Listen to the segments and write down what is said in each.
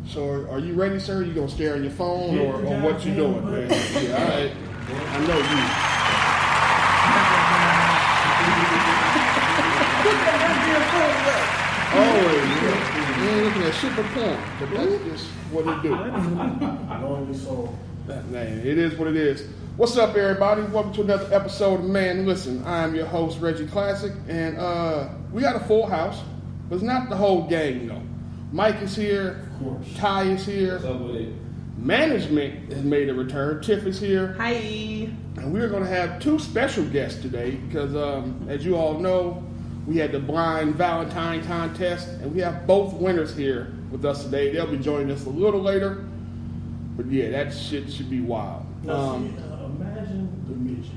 So are you ready, sir? You gonna stare on your phone or what you doing, man? Yeah, all right. I know you. Always, man. You ain't looking at super porn, but that's just what he do. Man, it is what it is. What's up, everybody? Welcome to another episode of Man Listen. I'm your host, Reggie Classic, and we got a full house, but it's not the whole gang, though. Mike is here. Of course. Ty is here. What's up with it? Management has made a return. Tiff is here. Hi. And we're going to have two special guests today because, as you all know, we had the Bind Valentine contest, and we have both winners here with us today. They'll be joining us a little later. But yeah, that shit should be wild. Imagine the midget.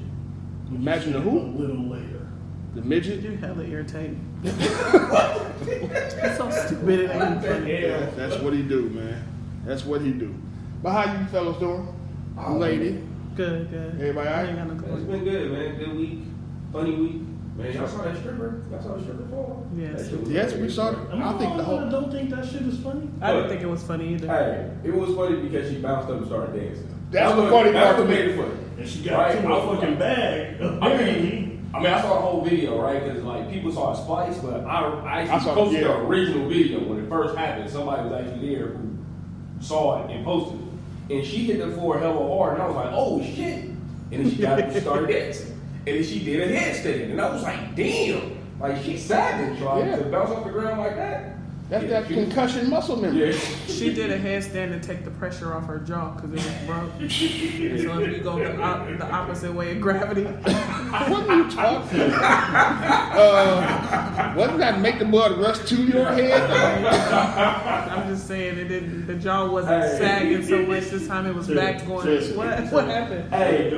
Imagine the who? A little later. The midget? You're hella irritating. It's so stupid. It ain't funny. Yeah, that's what he do, man. That's what he do. But how you fellas doing? Lady? Good. Everybody all I ain't right? got no It's complaints. been good, man. Good week. Funny week. Man, y'all saw that stripper? Y'all saw the stripper fall? Yes. That shit was Yes, hilarious, we saw it. man. I think the whole... I don't think that shit is funny. I didn't think it was funny either. Hey, it was funny because she bounced up and started dancing. That's the funny part That's to what me. made it funny. And she got to a fucking bag. I mean, I saw the whole video, right? Because like people saw it splice, but I actually saw- posted yeah. the original video when it first happened. Somebody was actually there who saw it and posted it, and she hit the floor hella hard, and I was like, "Oh shit!" And then she got up and started dancing, and then she did a headstand, and I was like, "Damn!" Like she's savage, like Yeah. to bounce off the ground like that. That's Yeah, that she was- concussion muscle memory. Yeah. She did a headstand to take the pressure off her jaw because it was broke. So if you go the opposite way of gravity, What are you talking about? Wasn't that make the blood rush to your head? I'm just saying it didn't. The jaw wasn't sagging so much this time. It was back going. What happened? Hey,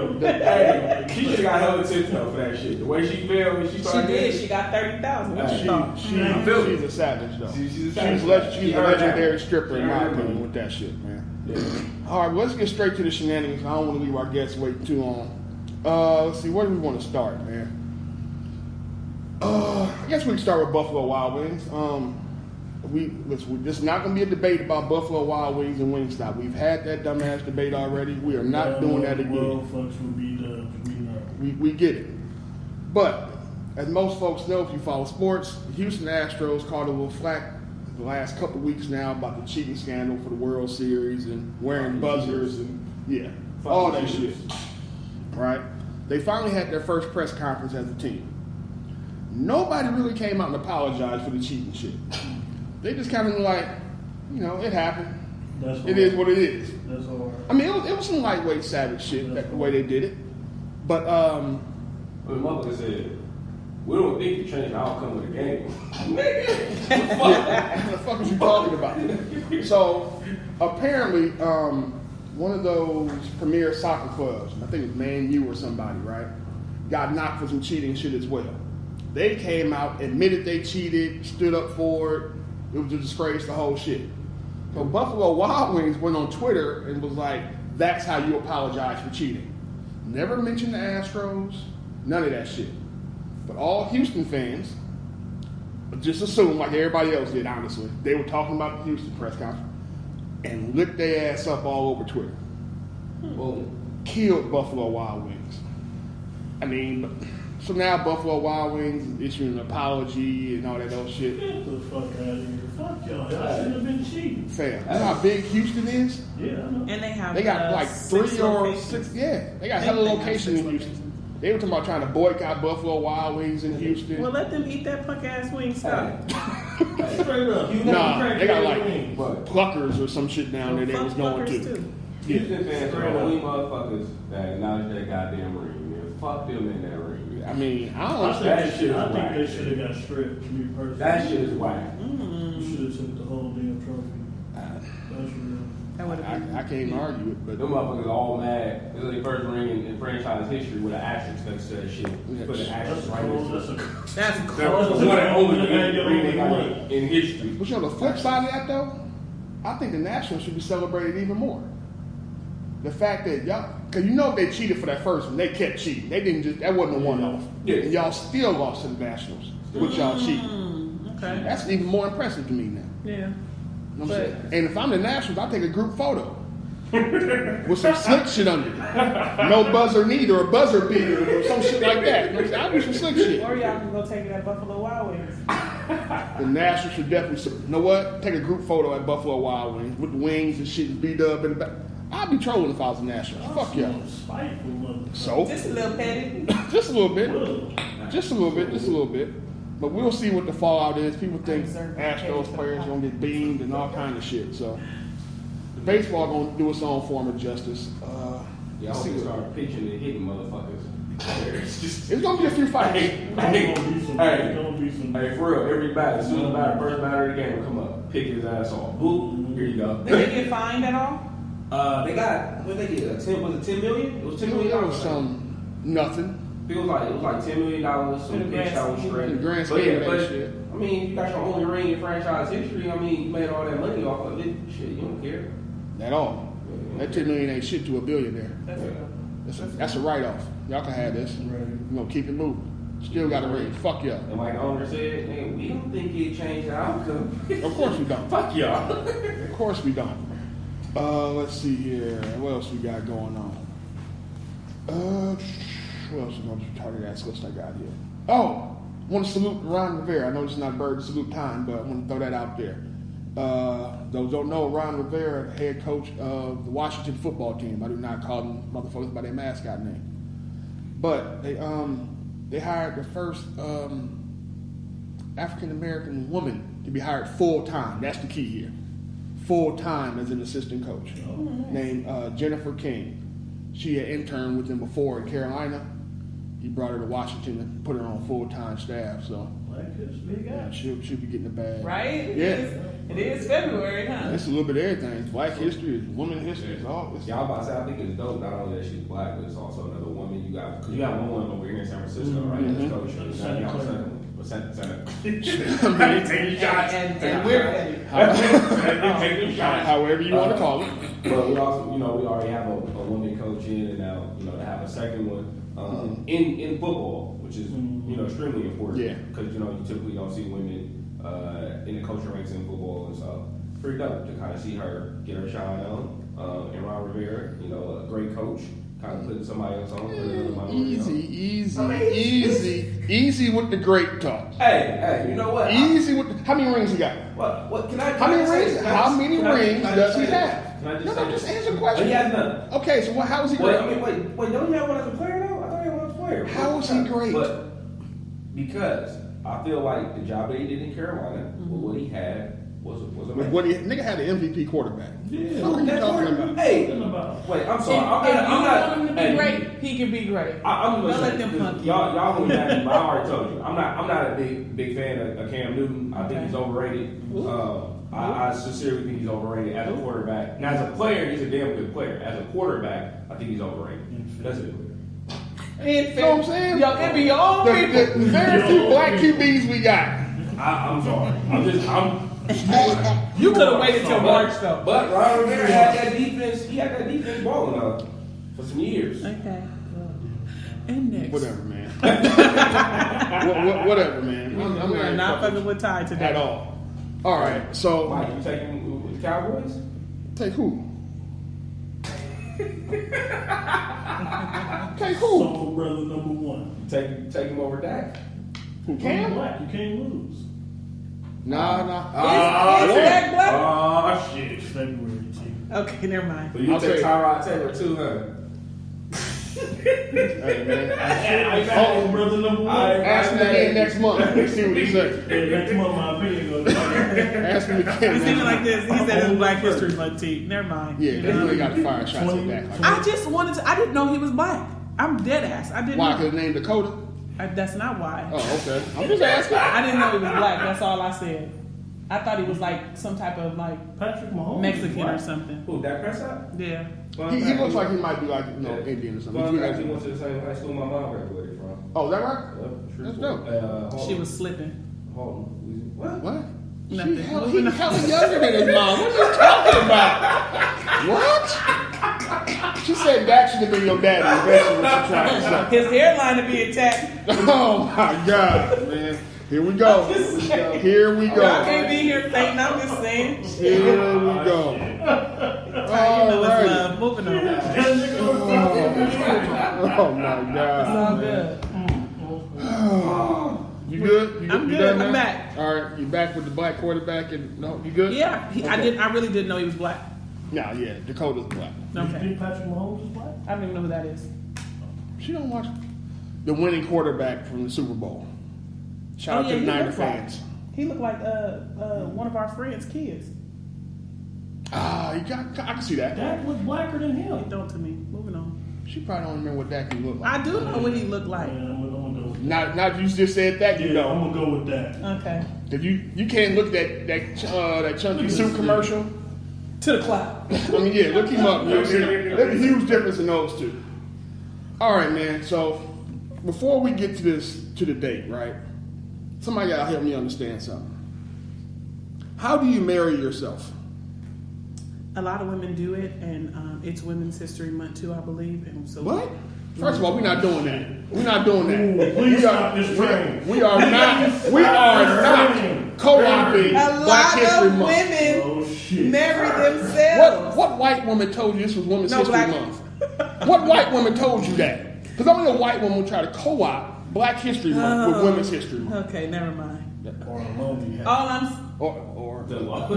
she should have got hella tips though for that shit. The way she felt when she She started did. dancing. She got 30,000. What you thought? She's a savage, though. She's a She's savage. a legendary stripper, in my opinion, with that shit, man. Yeah. All right, well, let's get straight to the shenanigans. I don't want to leave our guests waiting too long. Let's see, where do we want to start, man? I guess we can start with Buffalo Wild Wings. This is not going to be a debate about Buffalo Wild Wings and Wingstop. We've had that dumbass debate already. We are not doing that again. Well, folks will be done. We get it. But, as most folks know, if you follow sports, the Houston Astros caught a little flack the last couple weeks now about the cheating scandal for the World Series and wearing buzzers and, all that shit. Right? They finally had their first press conference as a team. Nobody really came out and apologized for the cheating shit. They just kind of like, it happened. It is what it is. That's hard. I mean, it was some lightweight savage shit, the way they did it. But, But the motherfucker said, we don't think you change the outcome of the game. Nigga, what the fuck is you talking about? So, apparently, one of those premier soccer clubs, I think it was Man U or somebody, right, got knocked for some cheating shit as well. They came out, admitted they cheated, stood up for it. It was a disgrace, the whole shit. So Buffalo Wild Wings went on Twitter and was like, that's how you apologize for cheating. Never mentioned the Astros, none of that shit. But all Houston fans just assumed, like everybody else did, honestly, they were talking about the Houston press conference and licked their ass up all over Twitter. Boom. Killed Buffalo Wild Wings. I mean, so now Buffalo Wild Wings is issuing an apology and all that other shit. Get the fuck out of here. Fuck y'all. Y'all shouldn't have been cheating. Fam, you know how big Houston is? Yeah, I know. And They got like 3 or 6. Yeah, they got hella locations in Houston. They were talking about trying to boycott Buffalo Wild Wings in Houston. Well, let them eat that punk ass wing stop. Straight up. Nah, they got like Pluckers or some shit down there they was going to. Too. Houston fans are the only motherfuckers that acknowledge that goddamn ring, man. Fuck them in that ring. I mean, I don't I understand. think they should have got stripped, to me personally. That shit is whack. You should have took the whole damn trophy. That's real. That would have been. I can't argue it, but Them motherfuckers all mad. This is their first ring in franchise history with an asterisk next to that shit. Put an asterisk right next to it. That's That was cold. one and only ring they got in history. but you know the flip side of that though, I think the Nationals should be celebrated even more. The fact that y'all, because if they cheated for that first one, they kept cheating. They didn't just, that wasn't a one-off. Yeah. And y'all still lost to the Nationals with y'all cheating. Okay. That's even more impressive to me now. Yeah. You know what I'm saying? And if I'm the Nationals, I take a group photo with some slick shit under it. No buzzer neither, or buzzer beater, or some shit like that. You know what I'm saying? I'll do some slick shit. Or y'all can go take it at Buffalo Wild Wings. The Nationals should definitely, you know what? Take a group photo at Buffalo Wild Wings with the wings and shit beat up in the back. I'd be trolling if I was the Nationals. Fuck yeah. Spiteful motherfucker. So? Just a little petty. Just a little bit. Ugh. Just a little bit. Just a little bit. But we'll see what the fallout is. People think Astros players going to get beamed and all kind of shit. So the baseball going to do its own form of justice. Yeah, I hope they start pitching and hitting motherfuckers. It's going to be a few fights. It's gonna be some. Hey, for real, every batter, as soon as the first batter of the game will come up, pick his ass off. Boop, here you go. Did they get fined at all? They got, what did they get? Was it $10 million? It was $10 million. That was some nothing. It was like $10 million, some In the pitch that was grand straight. In the grand But scheme yeah, of that but shit. I mean, you got your only ring in franchise history. I mean, you made all that money off of it. Shit, you don't care. At all. That $10 million ain't shit to a billionaire. That's a write-off. Y'all can have this. Right. You know, keep it moving. Still got a ring. Fuck y'all. And like the owner said, hey, we don't think it changed the outcome. Of course we don't. Fuck y'all. Of course we don't. Let's see here. What else we got going on? What else is on the retarded ass list I got here? Oh, want to salute Ron Rivera. I know it's not bird salute time, but I want to throw that out there. Those don't know, Ron Rivera, head coach of the Washington football team. I do not call them motherfuckers by their mascot name. But they hired the first African American woman to be hired full time. That's the key here. Full time as an assistant coach, named Jennifer King. She had interned with him before in Carolina. He brought her to Washington and put her on full time staff. So Black history. yeah, she'll be getting the bag. Right? Yeah. It is February, huh? It's a little bit of everything. It's Black history, it's women history, it's all. It's Y'all about to say, I think it's dope. Not only that she's black, but it's also another woman. You got, because you got one woman over here in San Francisco, right? Mhm. That's coach. You got y'all second one. But taking shots. And we're petty. Taking shots. However you want to call it. But we also, we already have a woman coach in, and now, to have a second one in football, which is, extremely important. Yeah. Because, you typically don't see women in the coaching ranks in football, and so pretty dope to kind of see her get her shine on. And Ron Rivera, a great coach, kind of putting somebody else on. Easy with the great talk. Hey, you know what? Easy with the, how many rings he got? What can I? How many rings does he have? Can I No, just answer the Oh, question. he has none. Okay, so how is he Wait, great? wait, don't you have one as a player though? I thought you had one as a player. How is he great? But because I feel like the job that he did in Carolina, with what he had, was amazing. What nigga had an MVP quarterback. Yeah. What are you talking about? Hey, Talking about. wait, I'm If sorry. you want him to be hey, great, he can be great. I'm Don't gonna let say, them punk you. y'all gonna be mad, but I already told you. I'm not a big fan of Cam Newton. I think Okay. he's overrated. I sincerely think he's overrated as a quarterback. Now, as a player, he's a damn good player. As a quarterback, I think he's overrated. That's it. You know what I'm saying? Yo, it be your own The people. very few black QBs we got. I'm sorry. You could have waited till March though. But Ron Rivera had that defense. He had that defense balling for some years. Okay. And next. Whatever, man. Whatever, man. I'm We are not fucking with Ty today. at all. All right, so Mike, you taking with the Cowboys? take who? Take who? Soul brother number one. Take him over Dak? Who You're Cam? black. You can't lose. Nah. Is Dak black? Oh, shit. February, T. Okay, never mind. So you I'll take take- Tyrod Taylor too, huh? Hey, man. Soul brother number one. Ask him again next month. Let's see what he says. Yeah, next month my opinion goes. Ask him again. He's thinking next like month. this. He said it's Black History Month, T. Never mind. Yeah, You they know? really got to fire shots at Dak. I just wanted to. I didn't know he was black. I'm dead ass. I didn't Why? know. Because his name Dakota? That's not why. Oh, okay. I'm just asking. I didn't know he was black. That's all I said. I thought he was like some type of like Patrick Mahomes. Mexican or Black. something. Who, Dak Prescott? Yeah. He looks like he might be like, Indian or something. Well, actually went to the same high school my mom graduated from. Oh, is that right? That's dope. She was slipping. What? What? Nothing. He Moving on. hella younger than his mom. What are you talking about? What? She said Dak should have been your daddy. That's what she trying to say. His hairline to be intact. Oh my God, man. Here we go. Here we Y'all go. can't be here faking. I'm just saying. Here we go. You know it's love. Moving on. Oh my It's God. all good. You good? I'm You good. done I'm now? back. All right, you back with the black quarterback and no, you good? Yeah, I really didn't know he was black. Nah, yeah, Dakota's black. You Okay. think Patrick Mahomes is black? I don't even know who that is. She don't watch the winning quarterback from the Super Bowl. Shout out to the he Niner looked like- fans. He looked like one of our friends' kids. I can see that. Dak looked blacker than He him. don't to me. Moving on. She probably don't remember what Dak looked like. I do know what he looked like. Yeah, I'm gonna go with Not you just said that, that. you Yeah, know. I'm gonna go with that. Okay. Cause you can't look at that chunky suit commercial. To the cloud. I mean, yeah, look him up. You'll see. There's a huge difference in those two. All right, man. So before we get to the date, right? Somebody gotta help me understand something. How do you marry yourself? A lot of women do it, and it's Women's History Month too, I believe. And so What? First of all, we're not doing that. We're not doing that. Ooh, please We are- stop this train. We are not co-opting A Black lot History of Month. women Oh shit. marry themselves. What white woman told you this was Women's No, History black- Month? What white woman told you that? Because only a white woman will try to co-opt Black History Month with Women's History Month. Okay, never mind. Or a lonely hat. All I'm Or The lonely.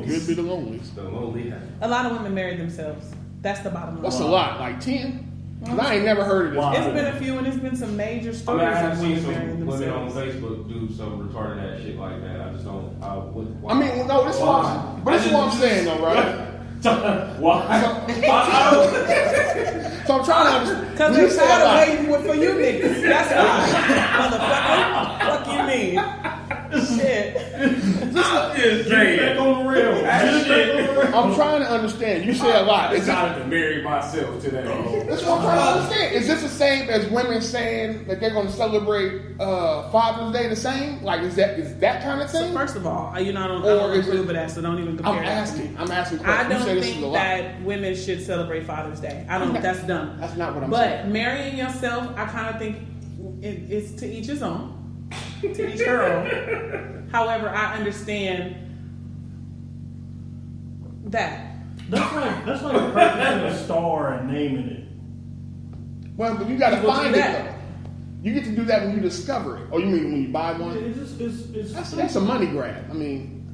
could be the loneliest. The lonely hat. a lot of women marry themselves. That's the bottom line. What's a lot? Like 10? 'Cause I ain't never heard of this. Wow. It's been a few, and it's been some major I mean, stories I have of seen women some marrying women on themselves. Facebook do some retarded ass shit like that. I just don't. I mean, no, this is what I'm saying, though, right? Why? So I'm trying to understand. Because You they're said tired a of lot. waiting for you niggas. That's why. Motherfucker. Fuck you mean. Shit. Just Back on the rail. I'm trying to understand. You say a lot. I Is this, decided to marry myself today. that's what I'm trying to understand. Is this the same as women saying that they're going to celebrate Father's Day the same? Like, is that kind of So thing? first of all, I don't Or is approve it- of that, so don't even compare I'm that to asking. me. I'm asking I questions. You say don't this is a think lot. that women should celebrate Father's Day. I don't. That's dumb. That's not what I'm But saying. marrying yourself, I kind of think it's to each his own, to each her own. However, I understand that. That's like purchasing a star and naming it. Well, but you got to People do find it, that. though. You get to do that when you discover it. Oh, you mean when you buy one? It's That's a money grab. I mean,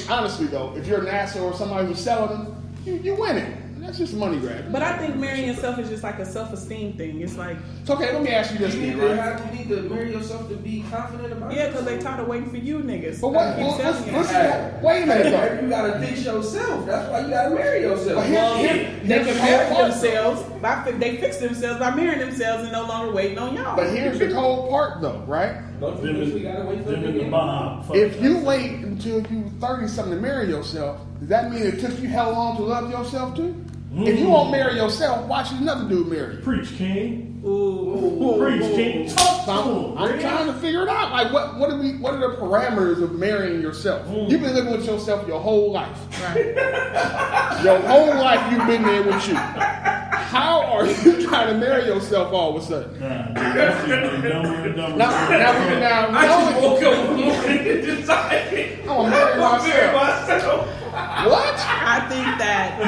honestly though, if you're NASA or somebody who's selling them, you win it. That's just a money grab. But I think marrying yourself is just like a self-esteem thing. It's like, It's okay. Let me ask you this You then, need, right? you need to marry yourself to be confident about yeah, it. because they tired of waiting for you niggas. But what? I keep Well, telling you. wait a minute though. You gotta fix yourself. That's why you gotta marry yourself. But Well, here's they the can cold marry part. themselves. They fix themselves by marrying themselves and no longer waiting on y'all. But here's the cold part though, right? Don't you think we gotta wait for them in the the mob. If you wait until you 30 something to marry yourself, does that mean it took you hell long to love yourself too? If you won't marry yourself, why should another dude marry you? Preach, King. Ooh. Preach, King. Talk So to him. I'm trying to figure it out. Like, what are the parameters of marrying yourself? You've been living with yourself your whole life. Right. Your whole life you've been there with you. How are you trying to marry yourself all of a sudden? Nah, dude, that's just dumber and dumber. Now, I just woke up one morning and decided I'm gonna marry I'm gonna marry myself. myself. What? I think that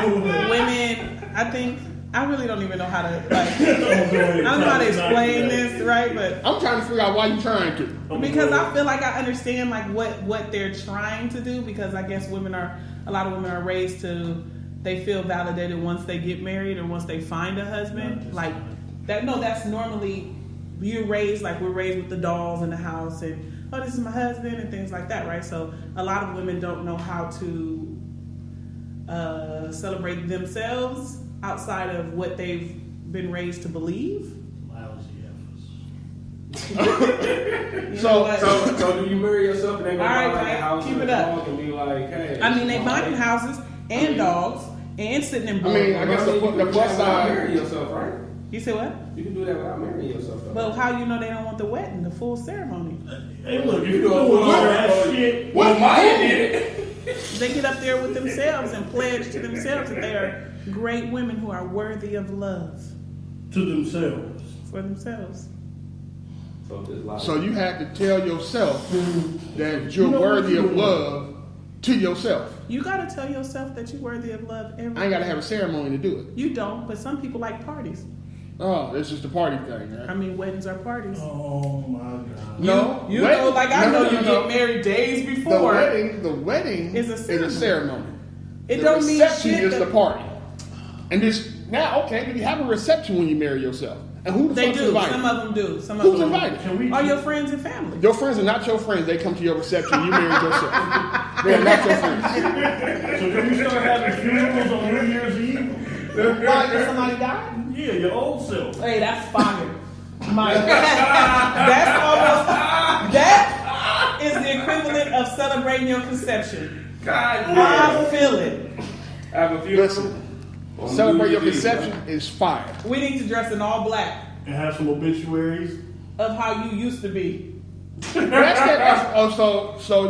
women, I really don't even know how to, like, I don't know how to explain this, right? But I'm trying to figure out why you're trying to. because I feel like I understand like what they're trying to do, because I guess a lot of women are raised to, they feel validated once they get married or once they find a husband. Like that, no, that's normally we're raised with the dolls in the house and, oh, this is my husband and things like that, right? So a lot of women don't know how to celebrate themselves outside of what they've been raised to believe. Lousy efforts. You know So- what? So do you marry yourself and then go All right, buy like Mike, a house keep and it a up. dog and be like, hey. I mean, they buying houses and dogs and sitting in I mean, I boardrooms. guess the plus side. Marry yourself, right? You say what? You can do that without marrying yourself, though. Well, how you know they don't want the wedding, the full ceremony? Hey, look, if you doing all that shit, Well, Maya did it. They get up there with themselves and pledge to themselves that they are great women who are worthy of love to themselves. for themselves. So there's a lot. So you had to tell yourself that you're You know what worthy you're of doing. love to yourself. You gotta tell yourself that you're worthy of love every I ain't got to have a ceremony to do it. You don't, but some people like parties. Oh, it's just a party thing, right? I mean, weddings are parties. Oh my God. No, You wedding- know, like I no, know no, you no, get no. married days before. The wedding Is a ceremony. It The don't mean reception shit. is the party. And this now, okay, but you have a reception when you marry yourself. And who the They fuck's do. invited? Some of them do. Some of Who's them invited? Can we? are your friends and family. Your friends are not your friends. They come to your reception. You married yourself. They are not your friends. So can we start having funerals on New Year's Eve? Why? Because somebody died? Yeah, your old self. Hey, that's fire. My that's almost that is the equivalent of celebrating your conception. God I feel it. Have a funeral. Listen, On celebrate New your Year's Eve, conception is fire. We need to dress in all black And have some obituaries. of how you used to be. So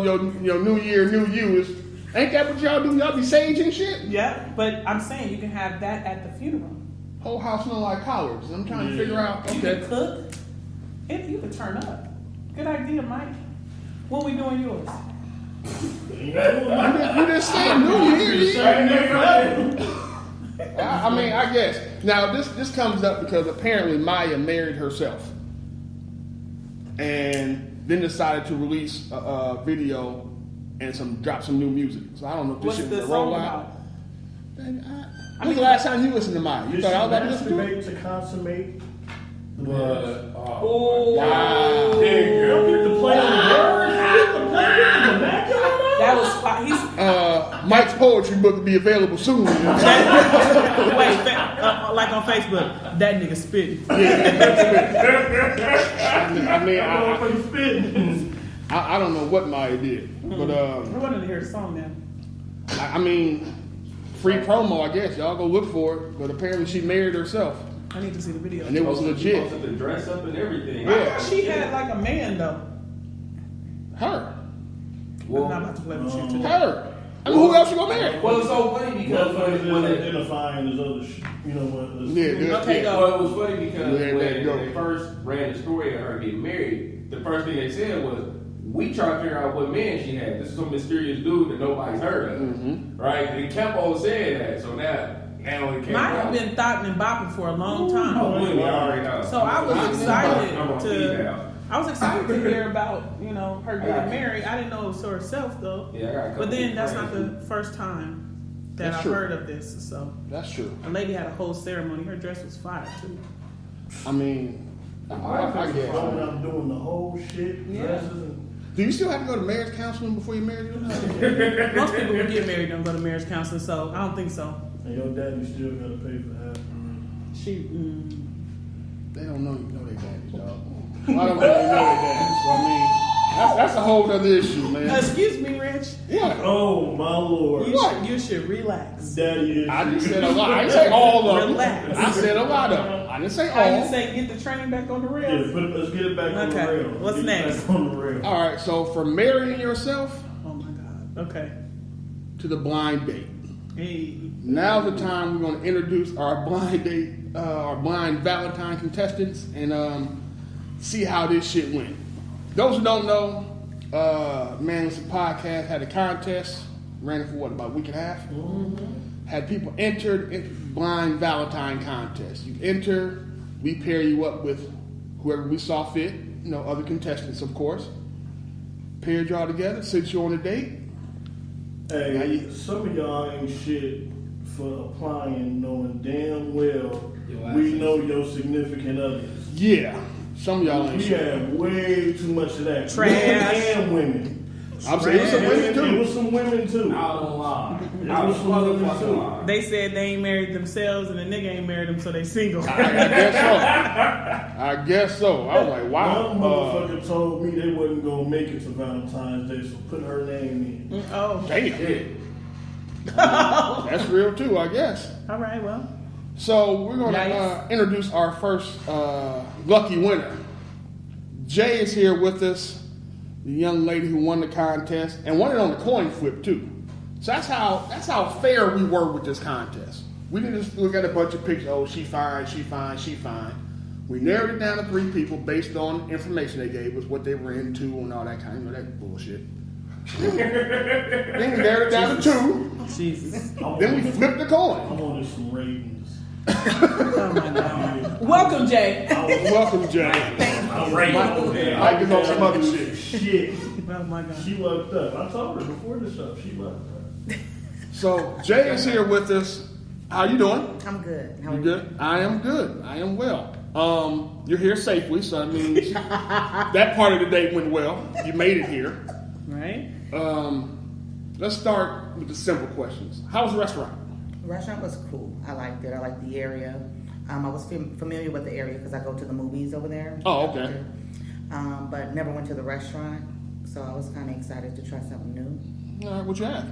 your new year, new you is ain't that what y'all do? Y'all be sage and shit? Yeah, but I'm saying you can have that at the funeral. Whole house smell like collards. I'm trying to figure out. You Okay. can cook. And you can turn up. Good idea, Mike. When we doing yours? You just said new year. I mean, I guess. Now this comes up because apparently Maya married herself, and then decided to release a video and drop some new music. So I don't know if this What's shit the was a rollout. song about? I think the last time you listened to Maya, you Did thought she I was about to listen to it? masturbate to consummate? But, Oh, Wow. There Don't you get to play on the words. Get to play on the vernacular. that was fire. He's Mike's poetry book will be available soon. wait, like on Facebook. That nigga spitting. I don't know what Maya did, but I wanted to hear the song now. I mean, free promo, I guess. Y'all go look for it. But apparently she married herself, I need to see the video. and it was legit. supposed to dress up and everything. Yeah. She had like a man though. Her, I'm not about to play with shit today. her. I mean, who else you gonna marry? Well, it's so funny because Motherfuckers when is it, identifying as other shit. You know what? Yeah, good. Okay, Yeah. go. well, it was funny because Let that go. when they first ran the story of her getting married, the first thing they said was, we try to figure out what man she had. This is some mysterious dude that nobody's heard of. Mm-hmm. Right? And they kept on saying that. So now it came Mine out. have been thought and bopping for a long Oh, time. believe me, I already know. So I was excited I'm on speed to. now. I was excited to hear about her I got getting you. married. I didn't know it was to herself though. Yeah, I got a couple But then that's friends not the first time that That's I've true. heard of this. So That's true. a lady had a whole ceremony. Her dress was fire too. I mean, I I'm guess. doing the whole shit. Yeah. Dresses and Do you still have to go to marriage counseling before you marry yourself? Most people who get married don't go to marriage counseling, so I don't think so. and your daddy still gotta pay for half. She. They don't know their daddies, dog. A lot of them don't know their daddies. So I mean, that's a whole other issue, man. Excuse me, Rich. What? Oh my lord. You should relax. Daddy is. I just said a lot. I didn't say all of them. Relax. I said a lot of them. I didn't say How you all. say get the train back on the Yeah, rails? let's get it back on the Okay, rail. what's Get it next? Back on the rail. All right. So from marrying yourself Oh my God. Okay. to the blind date. Hey. Now's the time we're going to introduce our blind date, our blind Valentine contestants, and see how this shit went. Those who don't know, Man Listen Podcast had a contest, ran it for about a week and a half. Mm-hmm. Had people entered into the blind Valentine contest. You enter, we pair you up with whoever we saw fit, other contestants, of course. Paired y'all together, sent you on a date. Hey, some of y'all ain't shit for applying, knowing damn well we know your significant others. Yeah, some of y'all ain't We shit. have way too much of that. Trash. Men and women. I'm saying it was some women It too. was some women too. Out on line. It Out was on some women motherfucking too. line. They said they ain't married themselves and the nigga ain't married them, so they single. I guess so. I was like, wow. One motherfucker told me they wasn't gonna make it to Valentine's Day, so put her name in. Oh. Damn. Shit. That's real too, I guess. All right. Well. So we're going to Nice. introduce our first lucky winner. Jay is here with us, the young lady who won the contest and won it on the coin flip too. So that's how fair we were with this contest. We didn't just look at a bunch of pictures. Oh, she fine, she fine, she fine. We narrowed it down to 3 people based on information they gave us, what they were into and all that kind of that bullshit. Then we narrowed it down to 2. Jesus. Then we flipped the coin. I wanted some ratings. Oh my God. Welcome, Jay. Welcome, Jay. I'm rating. Mike is on some other shit. Shit. Oh my God. She looked up. I told her before the show. She looked up. So Jay is here with us. How you doing? I'm good. How are You good? I am good. I am well. You're here safely, so that means that part of the date went well. You made it here. Right? Let's start with the simple questions. How was the restaurant? The restaurant was cool. I liked it. I liked the area. I was familiar with the area because I go to the movies over there. Oh, okay. But never went to the restaurant, so I was kind of excited to try something new. All right, what you had?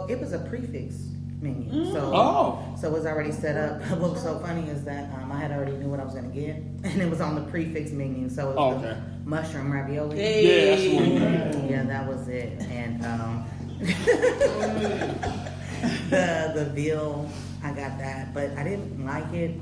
It was a prefix menu, so it was already set up. What was so funny is that I had already knew what I was going to get, and it was on the prefix menu. So it was the mushroom ravioli. Yeah, that's the one. Yeah, that was it, and the veal, I got that, but I didn't like it,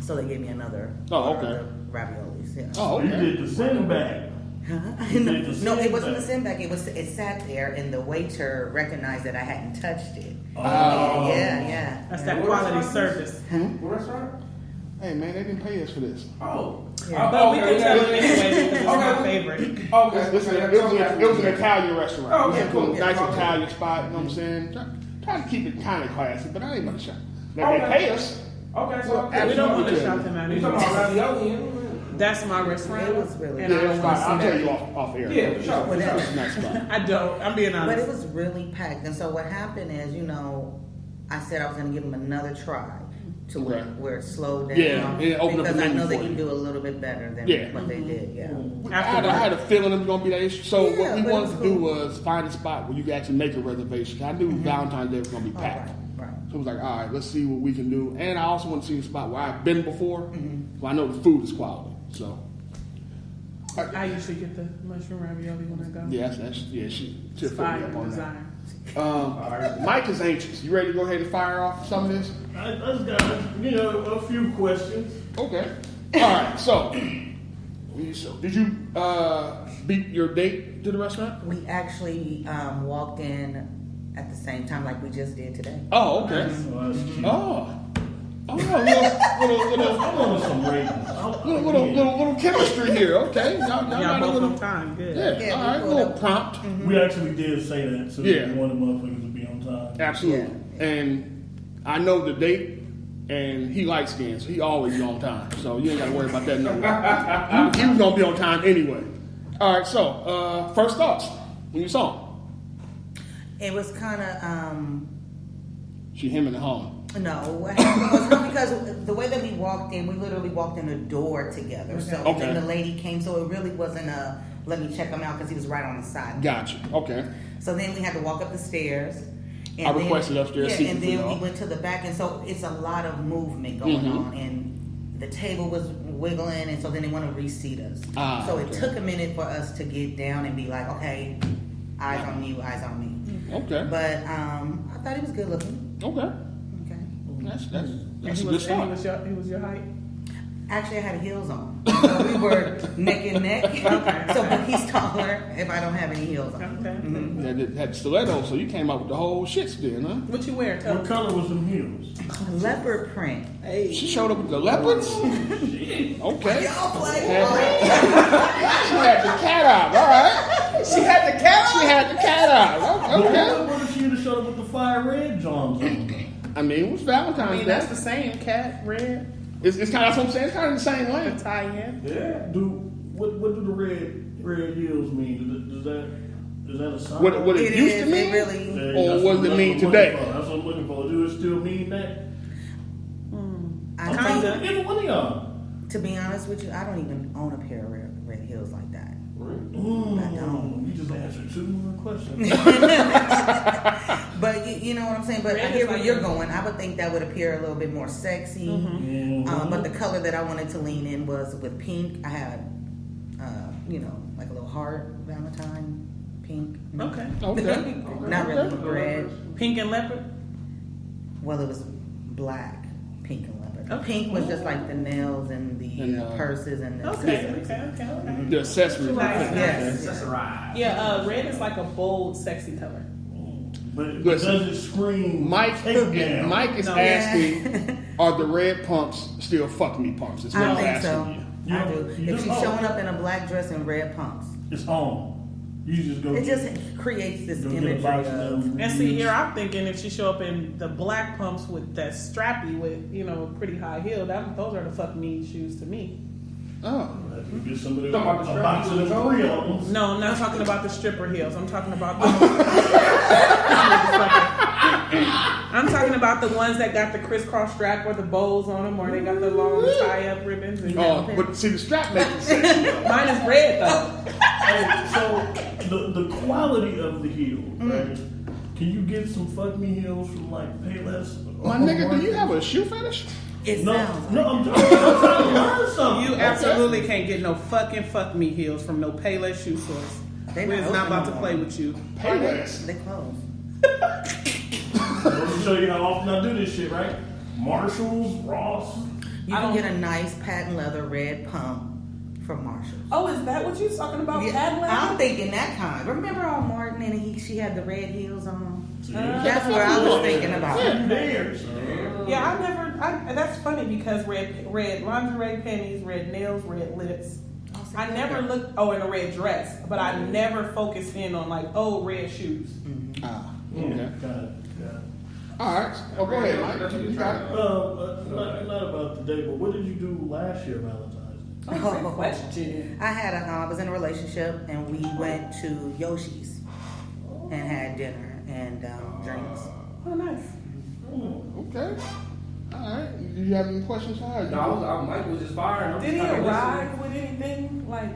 so they gave me another. Raviolis. Yeah. Oh, okay. You did the send back. No, it wasn't the send back. It sat there, and the waiter recognized that I hadn't touched it. Oh. Yeah. That's that quality service. What restaurant? Hey man, they didn't pay us for this. Oh. Yeah. But we can tell them anyway because it's our favorite. It was an Italian restaurant. Oh, We okay, went to a cool. nice Okay. Italian spot. You know what I'm saying? Try to keep it kind of classy, but I ain't gonna shop. Now they pay us. Okay, so We don't want to Absolutely. shout them out you talking anymore. about ravioli? That's my restaurant. It was really and Yeah, I don't that's want fine. to I'll see tell you that. off air. Yeah, for sure. But that- It's a nice spot. I don't. I'm being honest. But it was really packed, and so what happened is, I said I was going to give them another try to where it slowed down. Yeah, it opened up because the I menu know they for can you. do a little bit better than what they did. Yeah. I had a feeling it was going to be that issue. So Yeah, what we but it wanted was to do cool. was find a spot where you could actually make a reservation. I knew Valentine's Day was going to be Oh, packed. right. So it was like, all right, let's see what we can do. And I also want to see a spot where I've been before, so I know the food is quality. So I usually get the mushroom ravioli when I go. she It's took me fire up on that. design. Mike is anxious. You ready to go ahead and fire off some of this? I just got a few questions. Okay. All right. So did you beat your date to the restaurant? We actually walked in at the same time like we just did today. Oh, okay. So that's cute. Oh, little I wanted some ratings. little chemistry here. Okay, y'all Y'all got a both little. on time. Good. Yeah, Yeah, all we right, a pulled little up. prompt. We actually did say that, so Yeah. we wanted motherfuckers to be on time. Absolutely. And I know the date, and he light skinned, so he always be on time. So you ain't got to worry about that no more. He was gonna be on time anyway. All right. So first thoughts when you saw him. It was kind of She him in the home. no, what happened was no, because the way that we walked in, we literally walked in the door together. So Okay. then the lady came, so it really wasn't a let me check him out because he was right on the side. Gotcha. Okay. So then we had to walk up the stairs. I requested upstairs seating and for then y'all. we went to the back, and so it's a lot of movement going on, and the table was wiggling, and so then they want to reseat us. So it okay. took a minute for us to get down and be like, okay, eyes on you, eyes on me. Okay. But I thought he was good looking. Okay. Okay. That's And a he good was, start. he was your height. Actually, I had heels on. So we were neck and neck. Okay. So, but he's taller if I don't have any heels on. Okay. Had stilettos, so you came up with the whole shit still, huh? What you wear? Tell What us. color was them heels? Leopard print. She showed up with the leopards. Okay. Y'all play. She had the cat out. All right. She had the cat out. Okay. What if she had showed up with the fire red johns on? I mean, it was Valentine's I mean, Day. that's the same cat, red, It's kind of that's what I'm saying. It's kind of the same lane. tie in. Yeah. What do the red heels mean? Does that a sign? What it It used is. to mean, It really. or That's what does it I'm mean looking today? for. That's what I'm looking for. Do it still mean that? I I'm think, trying to get one of y'all. to be honest with you, I don't even own a pair of red heels like that. I don't. You just answered 2 more questions. But you know what I'm saying. But I Red hear is where like you're a- going. I would think that would appear a little bit more sexy. But the color that I wanted to lean in was with pink. I had, like a little heart Valentine pink. Okay. Okay. Not really red. Pink and leopard. Well, it was black. pink and leather. Okay. Pink was just like the nails and the purses and the Okay. The accessories. Nice. Yes. Accessorize. Yeah, red is like a bold, sexy color. But Listen, does it scream Mike takedown? is No. asking, are the red pumps still fuck me pumps? Is what I I'm think asking so. you. I do. You If do? she's showing up in a black dress and red pumps, It's on. You just go. it just creates this go get a imagery box of. them. And see, here I'm thinking if she show up in the black pumps with that strappy with, pretty high heel, those are the fuck me shoes to me. Oh. Get somebody a Talking about the box of them strap. Oreos. No, I'm not talking about the stripper heels. I'm talking about I'm talking about the ones that got the crisscross strap or the bows on them, or they got the long tie-up ribbons. And Oh, but see, the strap makes it sexy. mine is red though. Hey, so the quality of the heel, right? Can you get some fuck me heels from like Payless? My nigga, do you have a shoe fetish? It No, sounds no, I'm trying to learn something. You absolutely can't get no fuck me heels from no Payless shoe stores. They We're not not about open to no play more. with you. Payless. They close. Let me show you how often I do this shit, right? Marshalls, Ross. You can get a nice patent leather red pump from Marshalls. Oh, is that what you're talking about? Yeah, I'm thinking that kind. Remember on Martin and she had the red heels on? That's what I was thinking about. There. Yeah, that's funny because red lingerie panties, red nails, red lips. I never looked, and a red dress, but I never focused in on red shoes. Ah, Yeah, okay. got it. All right. Oh, go ahead, Mike. You got it. Not about today, but what did you do last year, Valentine's Day? Oh, question. I was in a relationship and we went to Yoshi's and had dinner and drinks. Oh, nice. Okay. All right. Do you have any questions for her? No, Mike was just firing. Did he arrive with anything like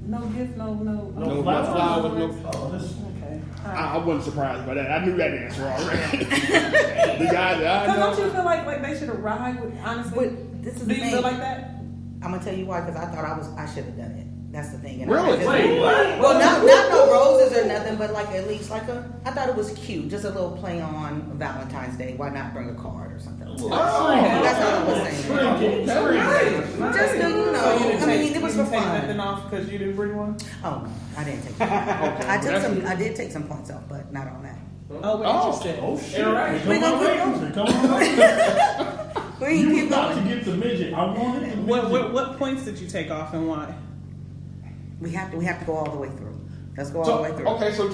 no gift, no? No flowers, no. Oh, this. Okay. I wasn't surprised by that. I knew that answer already. The guy that I Because don't know. you feel like they should arrive with honestly? But this is Do the you thing. feel like that? I'm gonna tell you why, because I thought I should have done it. That's the thing. And Really? I just, Wait, what? Well, not no roses or nothing, but like at least I thought it was cute, just a little play on Valentine's Day. Why not bring a card or something? Oh, That's all I was saying. Just it was for Take fun. nothing off because you didn't bring one. Oh, no, I didn't take. I did take some points off, but not on that. Oh, interesting. Oh shit! Right. We gonna keep Come on. We You keep about to going. get the midget. I wanted the midget. What points did you take off and why? We have to go all the way through. Let's go all the way through. Okay, so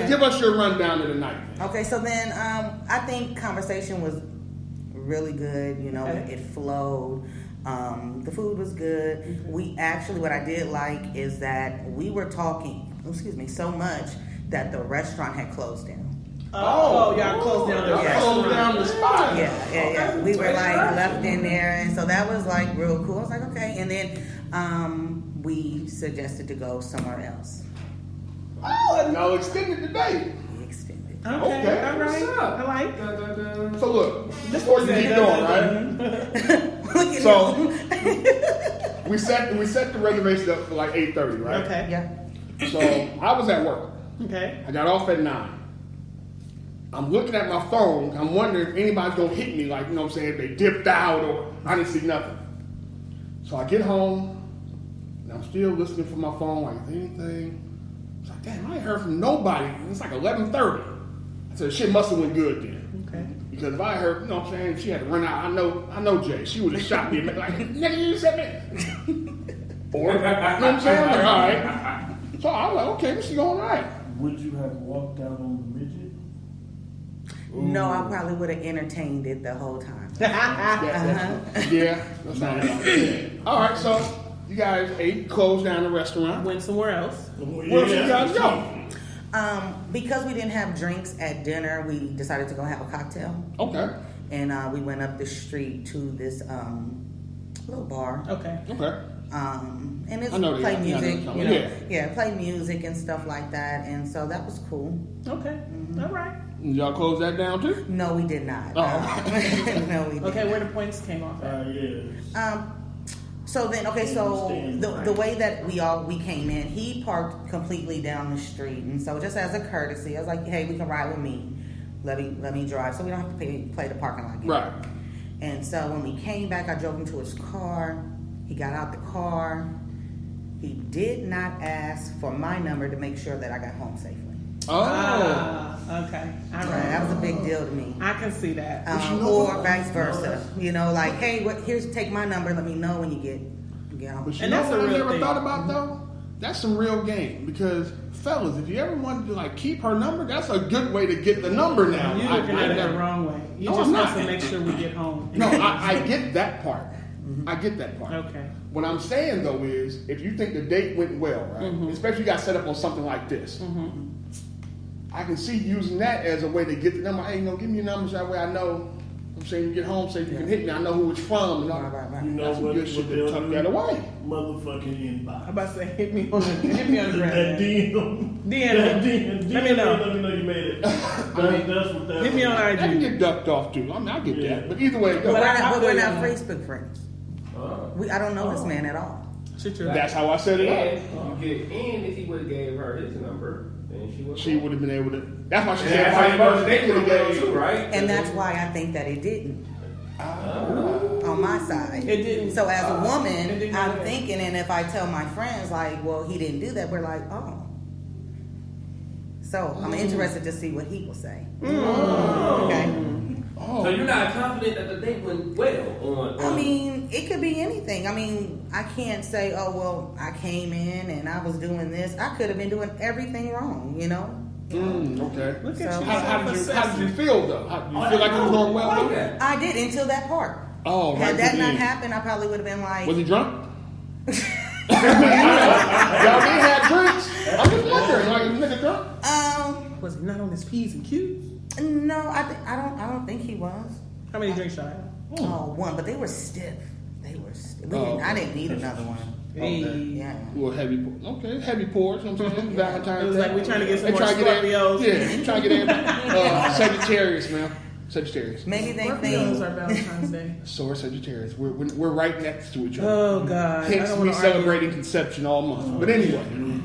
give us your rundown of the night. Okay, so then I think conversation was really good. Okay. It flowed. The food was good. We actually, what I did like is that we were talking, so much that the restaurant had closed down. Oh, y'all closed down the Yeah. Close down the spot. Yeah. We were like left in there, and so that was like real cool. I was like, okay, and then we suggested to go somewhere else. Oh, no, extended the day. We extended. Okay, all right. What's up? I like. So look, before you keep going, right? Look at So him. we set the reservation up for like 8:30, right? Okay. Yeah. So I was at work. Okay. I got off at 9. I'm looking at my phone. I'm wondering if anybody's gonna hit me, like, if they dipped out or I didn't see nothing. So I get home and I'm still listening for my phone, like, is there anything? It's like, damn, I ain't heard from nobody. It's like 11:30. I said, shit must have went good then. Okay. Because if I heard, she had to run out. I know Jay. She would have shot me. Like, nigga, you said me. Or, you know what I'm saying? Like, all right. So I was like, okay, this is going all right. Would you have walked out on the midget? No, I probably would have entertained it the whole time. Yeah, that's not it. All right, so you guys ate, closed down the restaurant. Went somewhere else. Where did you guys go? Because we didn't have drinks at dinner, we decided to go have a cocktail. Okay. And we went up the street to this little bar. Okay. Okay. And it's I know play that. Yeah, I know music, what you're talking about. yeah, play music and stuff like that. And so that was cool. Okay. All right. Y'all close that down too? No, we did not. Oh. No, we didn't. Okay, where the points came off at? Yes. So the way that we came in, he parked completely down the street, and so just as a courtesy, I was like, "Hey, we can ride with me. Let me drive, so we don't have to play the parking lot." Game. Right. And so when we came back, I drove him to his car. He got out the car. He did not ask for my number to make sure that I got home safely. Okay. That was a big deal to me. I can see that. Or vice versa. You know, like, hey, take my number. Let me know when you get home. But you And know that's what a I real never thing. thought about though? That's some real game because fellas, if you ever wanted to like keep her number, that's a good way to get the number now. You're looking at it the wrong way. You No, just I'm want not. to make sure we get home. No, I get that part. I get that part. Okay. What I'm saying though is, if you think the date went well, right? Especially you got set up on something like this, I can see using that as a way to get the number. Hey, give me your numbers that way I know. I'm saying you get home safe, you can hit me. I know who it's from. And all. Right. You know That's some what? good shit to they'll tuck do? that away. Motherfucking inbox. I'm about to say, hit me on the That ground. DM. DM. Let me know. Let me know you made it. That's what that Hit me on That can IG. get ducked off too. I mean, I get Yeah. that. But either way, it But goes. we're not Facebook friends. I don't know this man at all. Shit, you're That's how I set it up. And if he would have gave her his number, then She would have been able to. That's why she said That's how vice you versa. know They they could could have have gave too, right? And that's why I think that it didn't. On my side. It didn't. So as a It woman, didn't I'm go thinking, and if I tell my friends, like, well, he didn't do that, we're like, oh. So I'm interested to see what he will say. Okay. So you're not confident that the date went well I mean, it could be anything. I mean, I can't say, oh, well, I came in and I was doing this. I could have been doing everything wrong, you know? Okay. Look at So- you. How did you feel though? Did you feel like it was going well though? I did until that part. Oh, right Had that to the not end. happened, I probably would have been like, Was he drunk? Y'all didn't have drinks. I'm just wondering, like, is nigga drunk? Was he not on his P's and Q's? no, I don't think he was. How many drinks shot I have? Oh, one, but they were stiff. They were stiff. Oh, I didn't need another one. Hey. Yeah. Well, heavy. Okay, heavy pours. You know what I'm saying? Valentine's It was Day. like we trying to get some They more trying to get Scorpios. Yeah, trying to get Sagittarius, man. Sagittarius. Maybe they Scorpios think. are Valentine's Day. So are Sagittarius. We're right next to each other. Oh God! I Hence, don't we want to argue. celebrating conception all month. But anyway,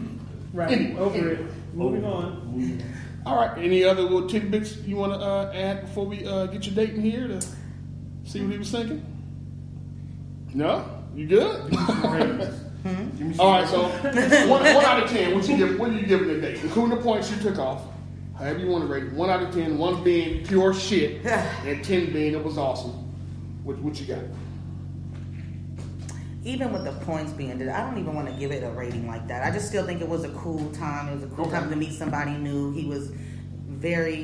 Right, Anyway. over it. Moving on. all right. Any other little tidbits you want to add before we get your date in here to see what he was thinking? No, you good? All right. So one out of 10. What are you giving the date, including the points you took off? However you want to rate it. 1 out of 10. 1 being pure shit, and 10 being it was awesome. What you got? Even with the points being, I don't even want to give it a rating like that. I just still think it was a cool time. It was a cool time to meet somebody new. He was very,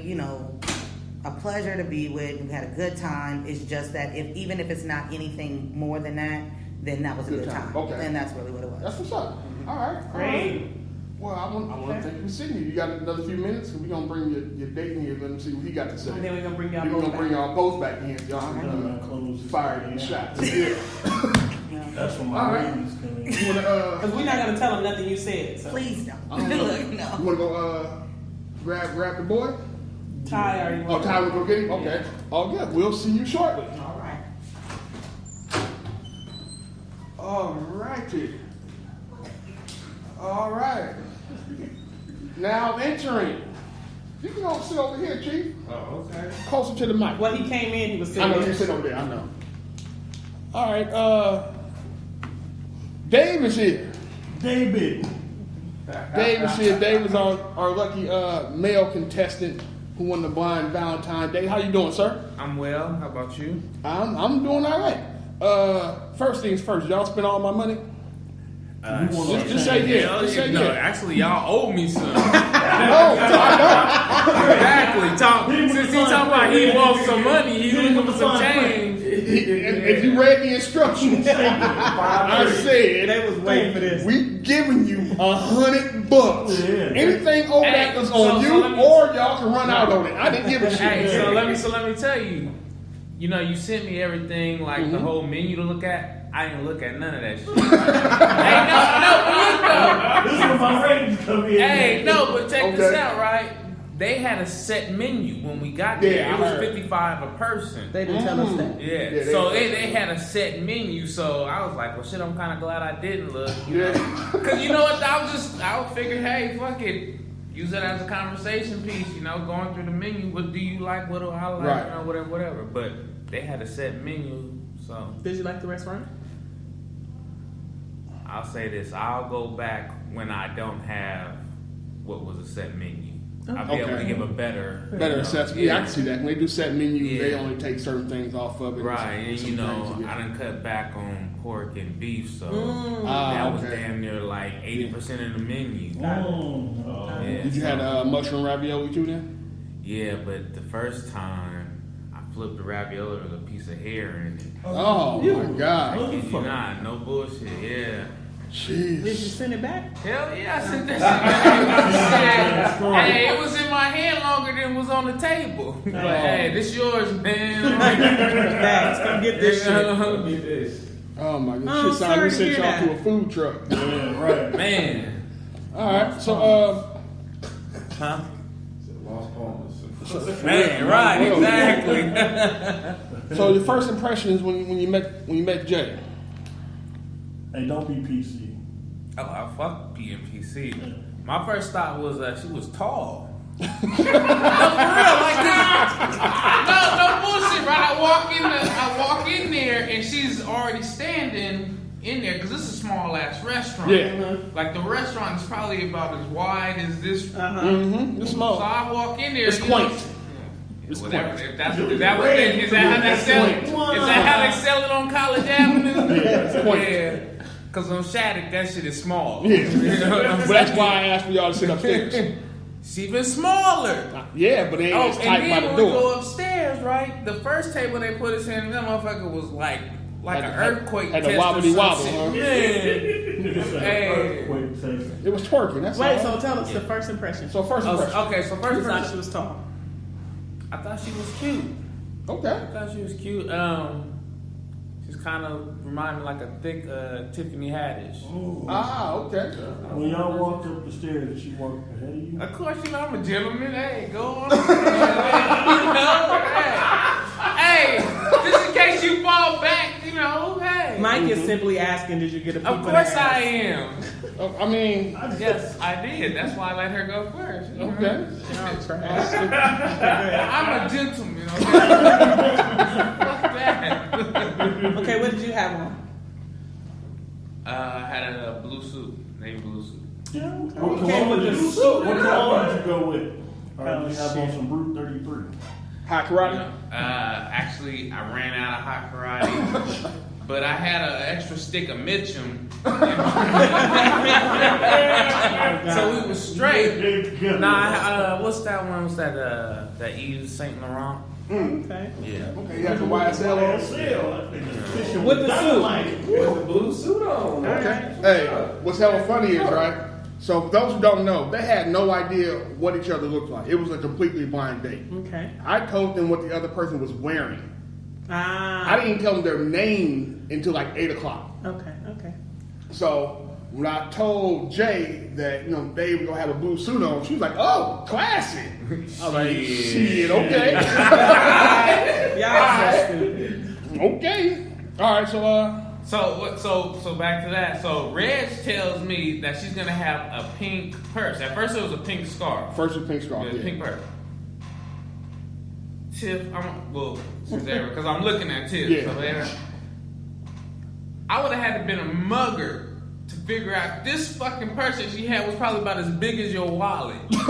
a pleasure to be with. We had a good time. It's just that even if it's not anything more than that, then that was a good time. Okay. And that's really what it was. That's what's up. All right. Great. Well, I want to thank you for sitting here. You got another few minutes, and we're gonna bring your date in here. Let him see what he got to say. And then we're gonna bring y'all We're both gonna back. bring y'all both back in. Y'all fired these shots. Yeah. That's when All my right. ratings come in. You wanna Because we're not gonna tell him nothing you said. So. Please don't. I don't know. You wanna go grab the boy? Ty already. Oh, Ty will go get him. Okay. Oh, good. We'll see you shortly. All right. All righty. All right. Now entering. You can go sit over here, Chief. Oh, okay. Closer to the mic. Well, he came in. He was I sitting. know there. you sit over there. I know. All right. Dave is here. David. Dave is here. Dave is our lucky male contestant who won the Bind Valentine Day. How you doing, sir? I'm well. How about you? I'm doing all right. First things first. Y'all spend all my money? Just say yeah. Just say no, yeah. actually, y'all owe me some. No, I Exactly. Since he talking about he wants some money, he's looking for some change. don't. If you read the instructions, I said They was waiting for this. we giving you $100. Yeah. Anything over that is on so you, let me- or y'all can run out on it. I didn't give a shit. Hey, so let me tell you. You know, you sent me everything, like the whole menu to look at. I didn't look at none of that shit. Hey, no, This is when my ratings come in. Hey, no, but check this Okay. out, right? They had a set menu when we got there. Yeah, It I was heard. $55 a person. They didn't tell us that. Yeah, Yeah, so they had a set menu, so I was like, well, shit, I'm kind of glad I didn't look. You know? Because you know what? I figured, hey, fuck it. use it as a conversation piece, you know, going through the menu. What do you like? What do I like? Right. You know, whatever. But they had a set menu, so. Did you like the restaurant? I'll say this: I'll go back when I don't have what was a set menu. I'll be able to give a better assessment. Yeah, I can see that. When they do set menus, they only take certain things off of it. Right, and you know, I done cut back on pork and beef, so that was damn near like 80% of the menu. Did you have mushroom ravioli too then? Yeah, but the first time I flipped the ravioli with a piece of hair in it. Oh my God! I kid you not, no bullshit. Yeah. Jeez. Did you send it back? Hell yeah, I sent that shit back. Hey, it was in my hand longer than it was on the table. Like, hey, this yours, man. Thanks, come get this shit. Get this. Oh my God! Shit sounds like we sent y'all to a food truck. Yeah, right. Man. All right, so Lost Palmas. Man, right, exactly. so your first impressions when you met Jay. Hey, don't be PC. Oh, I fuck PMPC. My first thought was she was tall. No, for real, like no bullshit, right? I walk in there and she's already standing in there because this is a small ass restaurant. Yeah. Like the restaurant is probably about as wide as this. It's small. So I walk in there. It's quaint. It's whatever. Is that how they sell it? Is that how they sell it on College Avenue? Yeah, it's quaint. Yeah. Cause on Shattuck, that shit is small. Yeah. You know what I'm But that's why I asked for y'all to sit upstairs. It's even smaller. Yeah, but it ain't as tight and by then the when we door. go upstairs, right? The first table they put us in, that motherfucker was like an earthquake had test a wobbly or some wobble, shit. huh? Yeah. Hey. Earthquake test. It was twerking. That's Wait, all. so tell us the first impression. So first impression. Okay, so You first thought she impression, was tall. I thought she was cute. Okay. I thought she was cute. She's kind of reminded me like a thick Tiffany Haddish. Okay. When y'all walked up the stairs, did she walk ahead of you? Of course, you know I'm a gentleman. Hey, go on. You know, hey, just in case you fall back, you know, hey. Mike is simply asking, did you get a peep Of in her course ass? I am. I mean, Yes, I did. That's why I let her go first. You know? okay. Oh, trash. I'm a gentleman. Okay? Fuck that. Okay, what did you have on? I had a blue suit, navy blue suit. What cologne did you go with? Or did you have on some Brute 33? Hot karate. Actually, I ran out of hot karate, but I had an extra stick of Mitchum, so we was straight. Nah, what's that one? What's that? That Yves Saint Laurent. Okay. Yeah. Okay, you have the YSL on. With the suit. With the blue suit on. Okay. Hey, what's hella funny is, right? So for those who don't know, they had no idea what each other looked like. It was a completely blind date. Okay. I told them what the other person was wearing. I didn't even tell them their name until like 8 o'clock. Okay. So when I told Jay that, they were gonna have a blue suit on, she was like, "Oh, classy." I was like, "Shit, okay." Okay. All right. So back to that. So Reg tells me that she's gonna have a pink purse. At first it was a pink scarf. First was pink scarf. Yeah, pink purse. Tiff, because I'm looking at Tiff. Yeah. So I would have had to been a mugger to figure out this fucking purse that she had was probably about as big as your wallet. And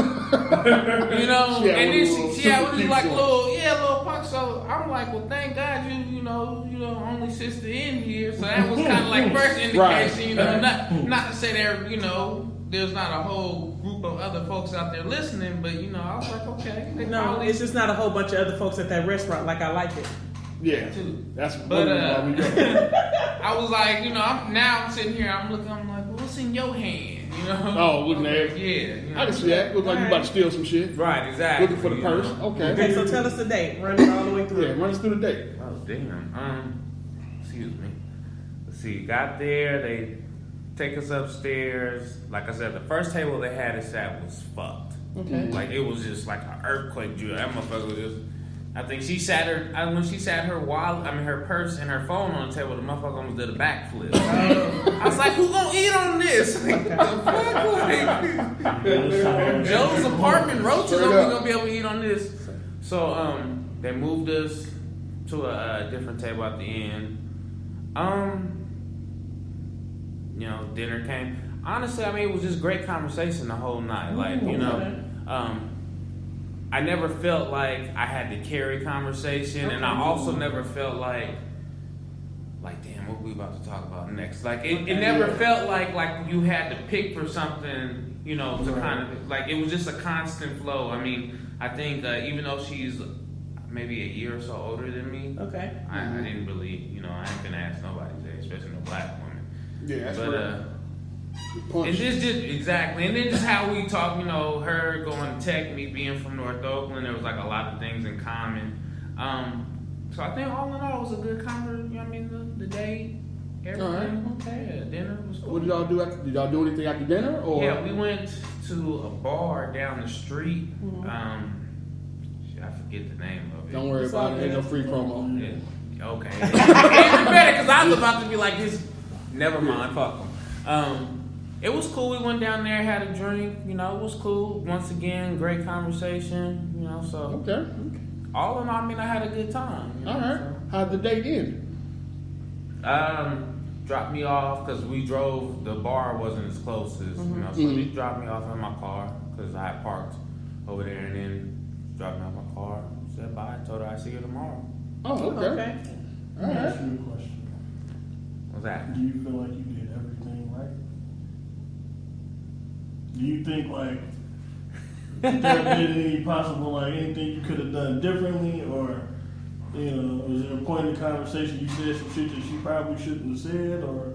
then she had this like little pocket. So I'm like, well, thank God you only sister in here. So that was kind of like first indication. Right. Not to say there's not a whole group of other folks out there listening, but I was like, okay. No, it's just not a whole bunch of other folks at that restaurant like I like it. Yeah, too. That's But why we go. I was like, I'm sitting here, I'm looking, I'm like, what's in your hand? Oh, looking at it. Yeah. I can see that. Look like you about to steal some shit. Right, exactly. Looking for the purse. Okay. Okay, so tell us the date. Run it all the way through. Yeah, run us through the date. Oh, damn. Excuse me. Let's see. Got there. They take us upstairs. Like I said, the first table they had us at was fucked. Okay. Like, it was just like an earthquake drill. That motherfucker was just I think she sat when she sat her wallet, her purse and her phone on the table, the motherfucker almost did a backflip. I was like, who gonna eat on this? Like, the fuck? Like, Joe's apartment roaches only gonna be able to eat on this. So they moved us to a different table at the end. Dinner came. Honestly, it was just great conversation the whole night. Like, I never felt like I had to carry conversation, and I also never felt like damn, what we about to talk about next? Like, it never felt like you had to pick for something, to kind of, like, it was just a constant flow. I think even though she's maybe a year or so older than me, I didn't really, I ain't gonna ask nobody's age, especially no black woman. Yeah, that's and just exactly, and then just how we talk, her going to tech, me being from North Oakland, there was like a lot of things in common. So I think all in all, it was a good conversation. The day, everything. Okay, yeah, dinner was cool. What did y'all do? Did y'all do anything after dinner? Or? Yeah, we went to a bar down the street. I forget the name of it. Don't worry about it. Ain't no free promo. Yeah. Okay. Even better, because I was about to be like, this. Never mind. Fuck them. It was cool. We went down there, had a drink. It was cool. Once again, great conversation. So okay. All in all, I had a good time. All right. So. How'd the date end? Dropped me off because we drove. The bar wasn't as close as so he dropped me off in my car because I had parked over there, and then dropped me off my car. Said bye. Told her I'd see you tomorrow. Oh, okay. All right. Let me ask you a question. What's that? Do you feel like you did everything right? Do you think there been any possible anything you could have done differently, or was there a point in the conversation you said some shit that she probably shouldn't have said, or?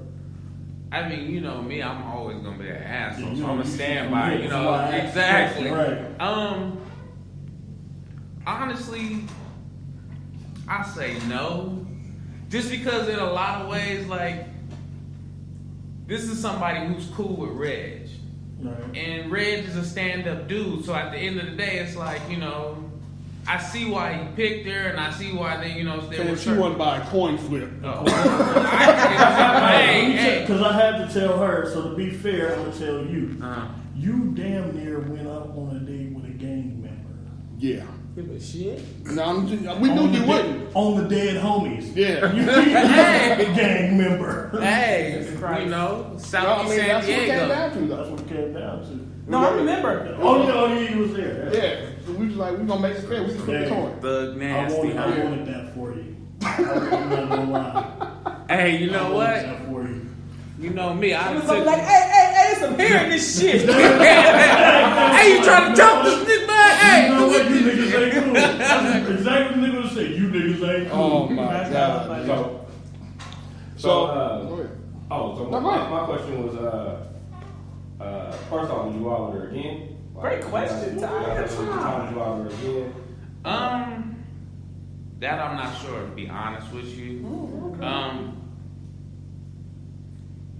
Me, I'm always gonna be an asshole, so I'm gonna stand by it. Exactly. Right. Honestly, I say no, just because in a lot of ways, this is somebody who's cool with Reg. Right. And Reg is a stand-up dude, so at the end of the day, it's I see why he picked her, and I see why they, she won by a coin flip. Because I had to tell her, so to be fair, I'm going to tell you. You damn near went up on a date with a gang member. Yeah. Give a shit? No, we knew you wouldn't. On the dead homies. Yeah. You a gang member. Hey, South San Diego. That's what it came down to. No, I remember. Oh, yeah, he was there. Yeah. So we was like, we're going to make it fair. We can flip the coin. Thug nasty. I wanted that for you. I'm not going to lie. Hey, you know what? That for you. You know me, I was like, hey, some hair in this shit. Hey, you trying to jump this nigga, man? Hey, you know what? You niggas ain't cool. That's exactly what the niggas say. You niggas ain't cool. Oh my God. So my question was, first off, would you out with her again? Great question, Ty. Would you out with her again? That I'm not sure, to be honest with you. Ooh, okay.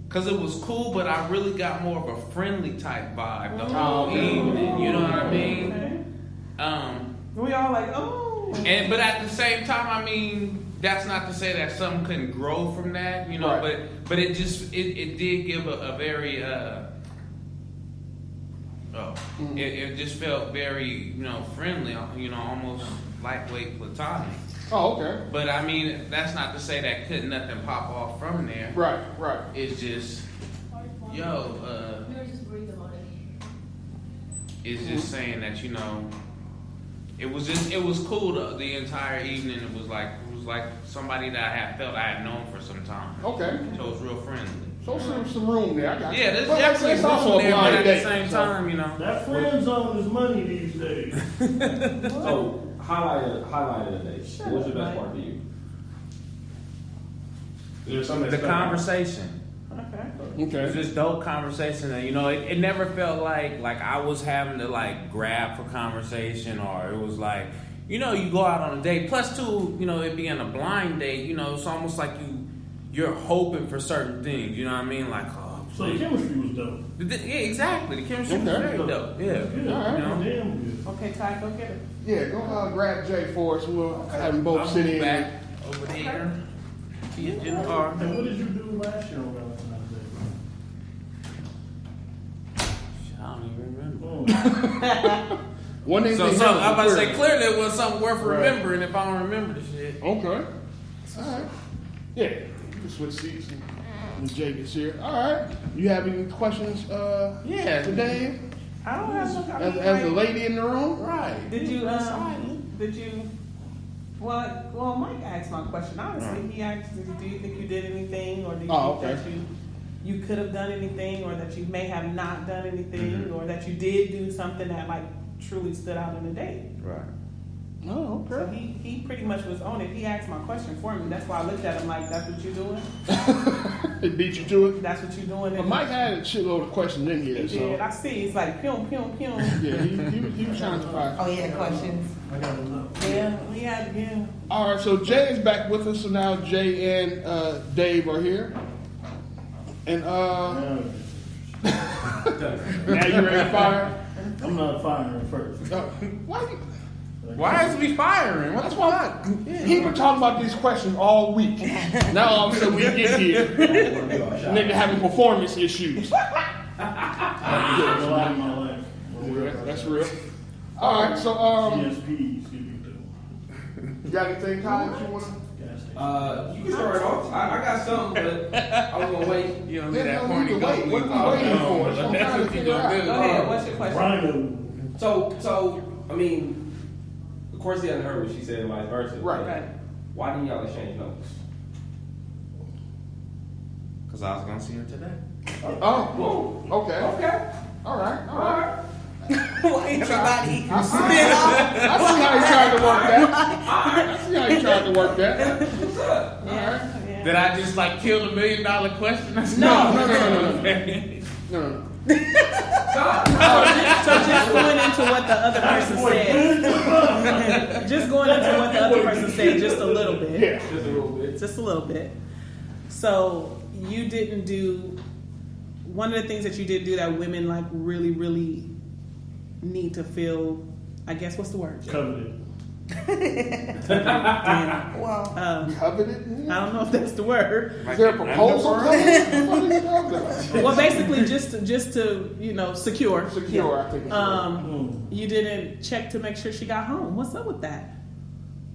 Cause it was cool, but I really got more of a friendly type vibe the whole evening. You know what I mean? Okay. We all like, oh. But at the same time, that's not to say that something couldn't grow from that, Right. But it just it did give a very it just felt very friendly, almost lightweight platonic. Oh, okay. But that's not to say that couldn't nothing pop off from there. Right. It's just, it's just saying that it was cool the entire evening. It was like somebody that I had known for some time. Okay. So it was real friendly. So some room there. I got yeah, there's definitely room there, but at the same time, that friend zone is money these days. So. Highlight of the day. What's the best part for you? Is there something the conversation. Okay. It was just dope conversation, and it never felt like I was having to grab for conversation, or it was like you go out on a date. Plus, too, it being a blind date, it's almost like you're hoping for certain things. You know what I mean? Like, oh So the chemistry was dope. Yeah, exactly. The chemistry was very dope. Yeah. Good. All right. Damn good. Okay, Ty, go get it. Yeah, go grab Jay for us. We'll have them both sit in. Back over there. Be in the car. And what did you do last year on Valentine's Day? I don't even remember. One thing So I'm about to say clearly it was something worth remembering if I don't remember the shit. Okay. All right. Yeah. You can switch seats and Jay gets here. All right. You have any questions? Yeah. Today, I don't have no. as the lady in the room. Right. Did you? Well, Mike asked my question. Honestly, he asked, "Do you think you did anything, or do you think that you could have done anything, or that you may have not done anything, or that you did do something that like truly stood out in the date?" Right. Oh, So okay. he pretty much was on it. He asked my question for me. That's why I looked at him like, "That's what you doing? It beat you to it. That's what you doing?" But Mike had a shitload of questions in here, He so did. I see. It's like pew pew pew. yeah, he was trying to find. Oh, yeah, questions. I gotta know. Yeah, we had again. All right, so Jay is back with us. So now Jay and Dave are here, and now you ready to fire? I'm not firing first. Why is we firing? What the fuck? He been talking about these questions all week. Now all of a sudden we get here, nigga having performance issues. A lot of my life. That's real. All right, so GSP, you got anything, Colin? You want to? You can start it off. I got something, but I was gonna wait. You don't need that corny Wait, goat. what are you waiting for? So I'm trying to figure out. Go ahead. What's your question? Rhino. So I mean, of course he hadn't heard what she said and vice versa. Right. Right. Why didn't y'all exchange numbers? Because I was going to see her today. Oh, okay. Okay. All right. Why everybody I see how he tried to work that. I see how he tried to work that. What's up? All right. Did I just like kill the $1 million question? No. So just going into what the other person said. Just going into what the other person said just a little bit. Yeah. Just a little bit. Just a little bit. So you didn't do one of the things that you did do that women like really, really need to feel, I guess, what's the word? Coveted. Well, Coveted? I don't know if that's the word. Is there a proposal? Well, basically, just to secure. Secure, I think. It's You didn't check to make sure she got home. What's up with that?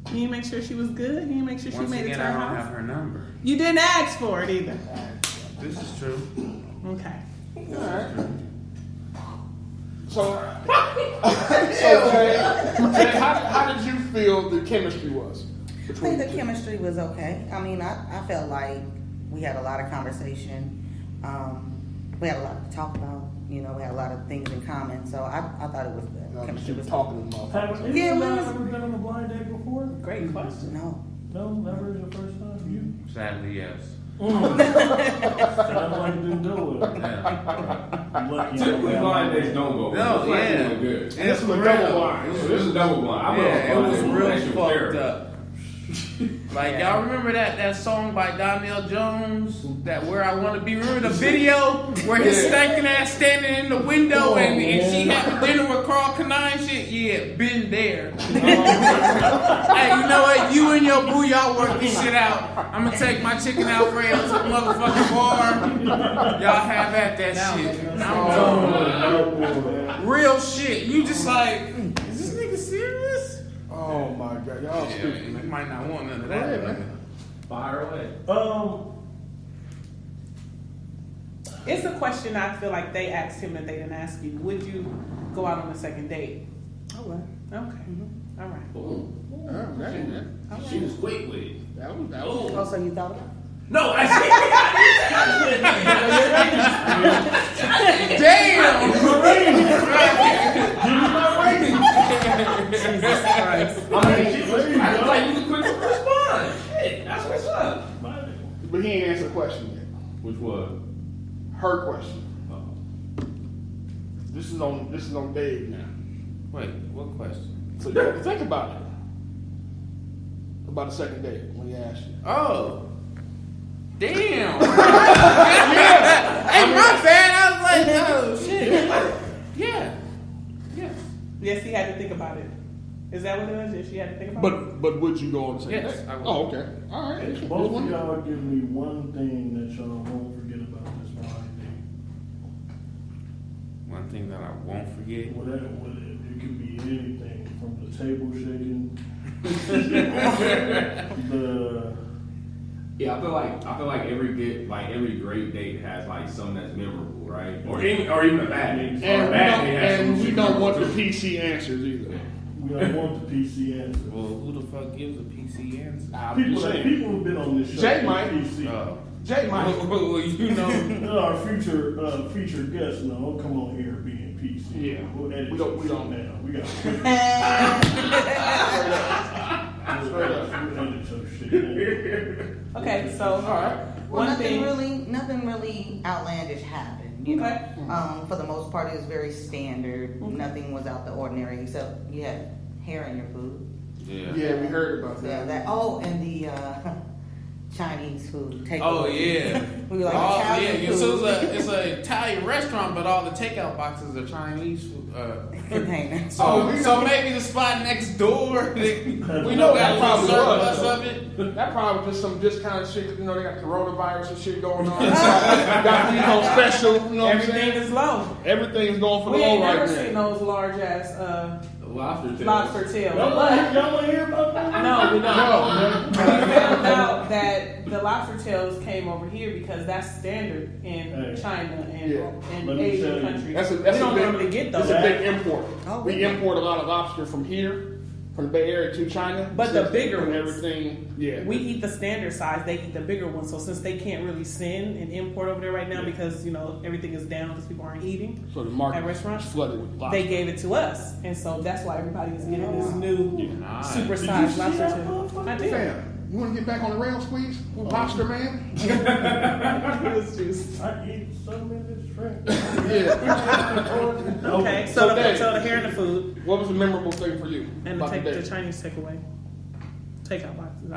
You didn't make sure she was good. You didn't make sure she Once made it again, to I her don't house. have her number. You didn't ask for it either. This is true. Okay. All right. So Jay, how did you feel the chemistry was? I think the chemistry was okay. I mean, I felt like we had a lot of conversation. We had a lot to talk about. We had a lot of things in common. So I thought it was good. Chemistry was talking to motherfuckers. Have you guys ever been on a blind date before? Great question. No. No, never is your first time. You? Sadly, yes. Sounds like you didn't do it. Yeah. Lucky. Typically blind dates don't go. No, It's like yeah. doing good. This was a double blind. This is a double blind. I Yeah, it was real That shit fucked terrible. up. Like y'all remember that song by Donnell Jones, that Where I Want to Be? Remember the video where his stinking ass standing in the window and she had dinner with Carl Kanai and shit? Yeah, been there. Hey, you know what? You and your boo, y'all work this shit out. I'm gonna take my chicken Alfredo to the motherfucking bar. Y'all have at that shit. I'm going. Real shit. You just like, is this nigga serious? Oh my god, y'all Yeah, stupid. you might not want none of Go ahead, that. man. Fire away. It's a question I feel like they asked him that they didn't ask you. Would you go out on a second date? I would. Okay. All right. Boom. Oh, man. She was quick with it. That was Oh, so you thought about it? No, I Jesus Christ. I was like, you was quick to respond. Shit, that's what's up. But he ain't answered the question yet. Which was? Her question. This is on Dave now. Wait, what question? So you have to think about it. About the second date when he asked you. Oh. Damn. Yeah. Hey, my Is that what it was? If she had to think about it? But would you go on the same Yes, date? I would. Oh, okay. All right. If both of y'all give me one thing that y'all won't forget about this blind date. One thing that I won't forget. Whatever, it could be anything from the table shaking, Yeah, I feel like every great date has like something that's memorable, right? Or even a bad date. And we don't want the PC answers either. We don't want the PC answer. Well, who the fuck gives a PC answer? People have been on this show. Jay might. PC. Jay might. Well, you know. Our featured guests don't come on here being PC. Yeah. We'll edit We don't- some shit now. We got Straight up. we'll edit some shit now. Okay, so All right. Well, one thing. nothing really outlandish happened. You Okay. know, for the most part, it was very standard. Nothing was out the ordinary except you had hair in your food. Yeah, we heard about Yeah, that. that. Oh, and the Chinese food takeaway. Oh yeah. We were like Oh Italian yeah. food. So it's an Italian restaurant, but all the takeout boxes are Chinese food. Containers. So maybe the spot next door. We know got that a probably little was, surplus though. of it. That probably just some discounted shit. You know, they got coronavirus and shit going on. got special. You know what I'm Everything saying? is low. Everything's going for the We low ain't right never now. seen those large ass Lobster tail. lobster tail. Y'all But want to hear about that? no, we don't. No, We found out that the lobster tails came over here because that's standard in Hey. China and Let in me tell Asian you. countries. That's we a don't big, normally get It's those. a big import. Oh, We really? import a lot of lobster from here, from the Bay Area to China. But the Since bigger and ones. everything. Yeah. We eat the standard size, they eat the bigger one. So since they can't really send and import over there right now because everything is down because people aren't eating So the market at restaurants, is flooded with lobster. they gave it to us, and so that's why everybody is getting this new Nice. super Did you sized see lobster that tail. motherfucker? I did. Fam, you want to get back on the rail squeeze? Lobster man? It was juice. I eat some in this drink. Yeah. Okay, so the hair and the food, What was a memorable thing for you? and about the date? Chinese takeaway, takeout boxes.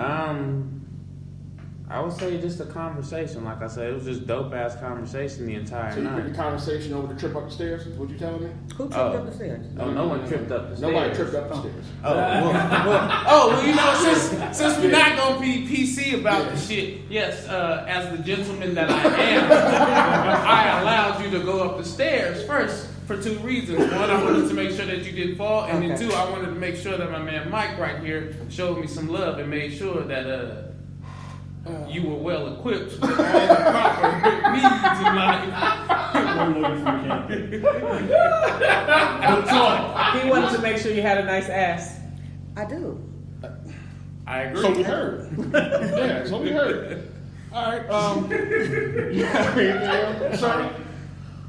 I would say just a conversation. Like I said, it was just dope ass conversation the entire So you put night. the conversation over the trip up the stairs? What you telling me? Who tripped up the stairs? No one tripped up the stairs. Nobody tripped up the stairs. Well, you know, since we're not gonna be PC about the shit, yes, as the gentleman that I am, I allowed you to go up the stairs first for two reasons. One, I wanted to make sure that you didn't fall, and then two, I wanted to make sure that my man Mike right here showed me some love and made sure that you were well equipped with all the proper needs in life. One lady from Canada. He wanted to make sure you had a nice ass. I do. I agree. So we heard. Yeah, so we heard. All right. You have anything else, sir?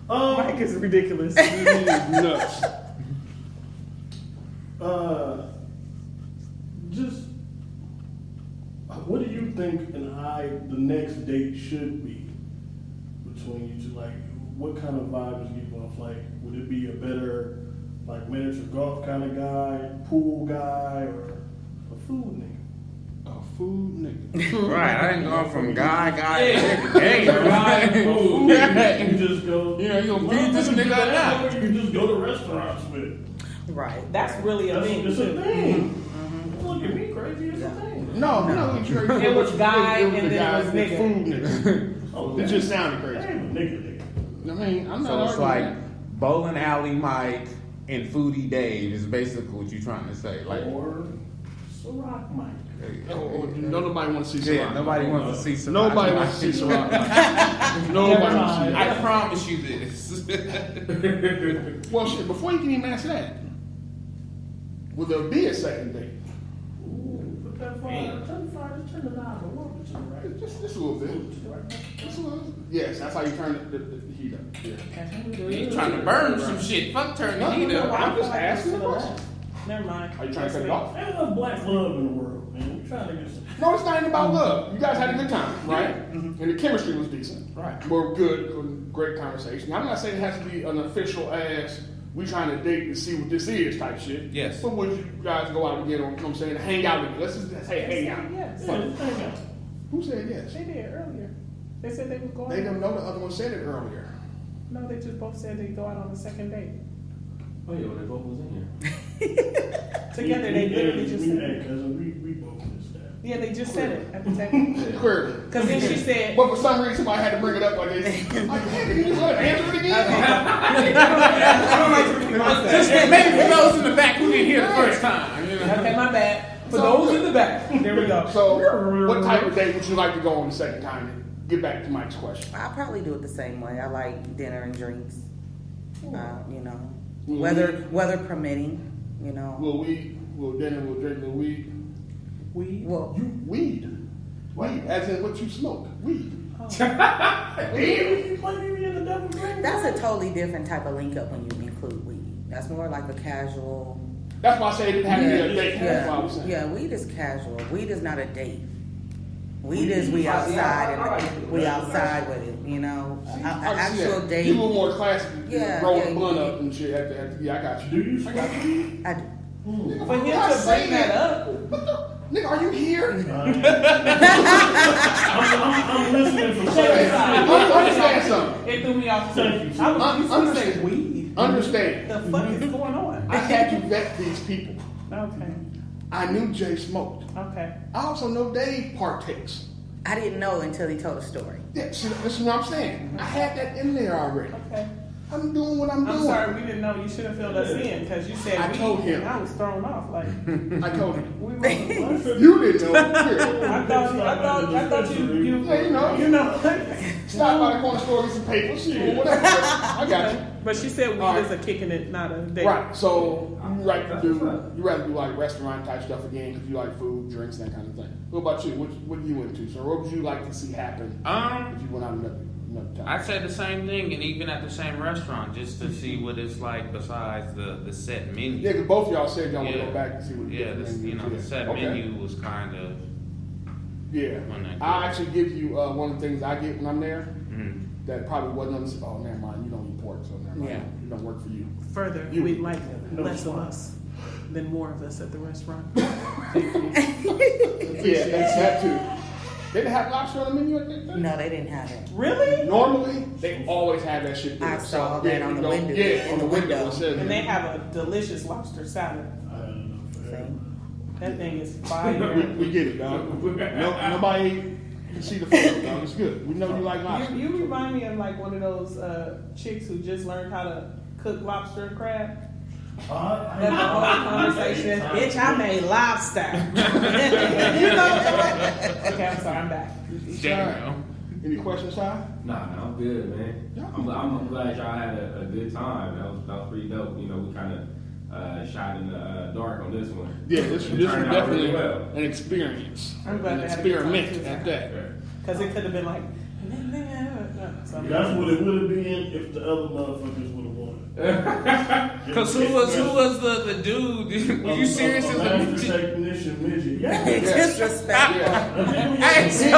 Mike is ridiculous. Nuts. Just what do you think the next date should be between you two? Like, what kind of vibe is give off? Like, would it be a better, like, miniature golf kind of guy, pool guy, or a food nigga? A food nigga. Right, I ain't going from guy to You just go. You gonna feed this nigga or not? You can just go to restaurants with. Right. That's really a thing. It's a too. thing. Look at me, crazy. It's a thing. No, we're not gonna trade. It was guy It was and the then guy it was with nigga. Food nigga. Oh, It just sounded I crazy. ain't a nigga. I mean, I'm not So it's arguing like that. bowling alley Mike and foodie Dave is basically what you're trying to say. Like, Or Ciroc Mike. Nobody wants to see yeah, Ciroc. nobody wants to see some. Nobody wants to see Ciroc. Nobody wants to see I promise you this. that. Well, shit, before you can even answer that, will there be a second date? Ooh, put that fire. Turn the knob a little bit to the right. Just a little bit. Just a little. Yes, that's how you turn the heat up. Yeah. You trying to burn some shit? Fuck turn the heat up. I'm just asking the question. Never mind. Are you trying to cut it off? There's enough black love in the world, man. We're trying to get some. No, it's not even about love. You guys had a good time, right? And the chemistry was decent. Right. We're good, great conversation. I'm not saying it has to be an official ass, we trying to date to see what this is type shit. Yes. But would you guys go out again, or you know what I'm saying, hang out with me? Let's just say hang out. Yes. Yeah, just hang out. Who said yes? They did earlier. They said they was going. They didn't know the other one said it earlier. No, they just both said they'd go out on the second date. Oh yeah, well, they both was in here. Together, they literally just said it. We both missed that. Yeah, they just said it at the table. Clearly. Because then she said, But for some reason, I had to bring it up like this. Like, hey, can you just let her answer it again? I don't like to repeat myself. Just maybe for those in the back who didn't hear the first time. You know? Okay, my bad. For those in the back, there we go. So, what type of date would you like to go on the second time? Get back to Mike's question. I'll probably do it the same way. I like dinner and drinks. You know, weather permitting. You know. Will dinner, we'll drink the weed. Weed? Well, Weed, as in what you smoke. Weed. that's a totally different type of link up when you include weed. That's more like a casual. That's why I say it didn't have to be a date. That's what I was saying. Yeah, weed is casual. Weed is not a date. Weed is we outside and we outside with it. You know, an actual date. You a little more classic. Yeah, roll the blunt up and shit. Yeah, I got you. Do you smoke weed? I do. For him to bring that up. Nigga, are you here? I'm listening for Understand something. It threw me off. Thank you. I was going to say weed. Understand. The fuck is going on? I had to vet these people. Okay. I knew Jay smoked. Okay. I also know Dave partakes. I didn't know until he told a story. Yeah, see, this is what I'm saying. I had that in there already. Okay. I'm doing what I'm doing. I'm sorry, we didn't know. You should have filled us in because you said I weed, told him. and I was thrown off. Like I told him. we were. You didn't know. I thought you Yeah, you know. Stop by the corner store, get some paper, shit, whatever. I got you. But she said weed All is a kicking it, not a date. Right. So you rather do like restaurant type stuff again because you like food, drinks, that kind of thing. What about you? What are you into? So what would you like to see happen if you went out another time? I'd say the same thing, and even at the same restaurant, just to see what it's like besides the set menu. Yeah, because both of y'all said y'all want to go back and see what the set menu was kind of. Yeah, I'll actually give you one of the things I get when I'm there that probably wasn't on the. Oh, never mind. You don't eat pork, so never mind. It don't work for you. Further, we'd like less of us than more of us at the restaurant. Thank you. Yeah, that's that too. They didn't have lobster on the menu at that time? No, they didn't have it. Really? Normally, they always have that shit there. I saw that on the window. Yeah, on the window. It says And they have a delicious lobster salad. See? That thing is fire. we get it, dog. Nobody can see the photo, dog. It's good. We know you like lobster. You remind me of like one of those chicks who just learned how to cook lobster and crab. That's the whole conversation. Bitch, I made lobster. You know? Okay, I'm sorry, I'm back. Any questions, Si? Nah, I'm good, man. I'm glad y'all had a good time. That was pretty dope. You know, we kind of shot in the dark on this one. Yeah, this was definitely well. an experience. I'm glad an they had a good time, experiment too. at that. Because it could have been like, That's what it would have been if the other motherfuckers would have won. Because who was the dude? Were you serious? A master technician midget. Yeah. Disrespectful. Hey, so no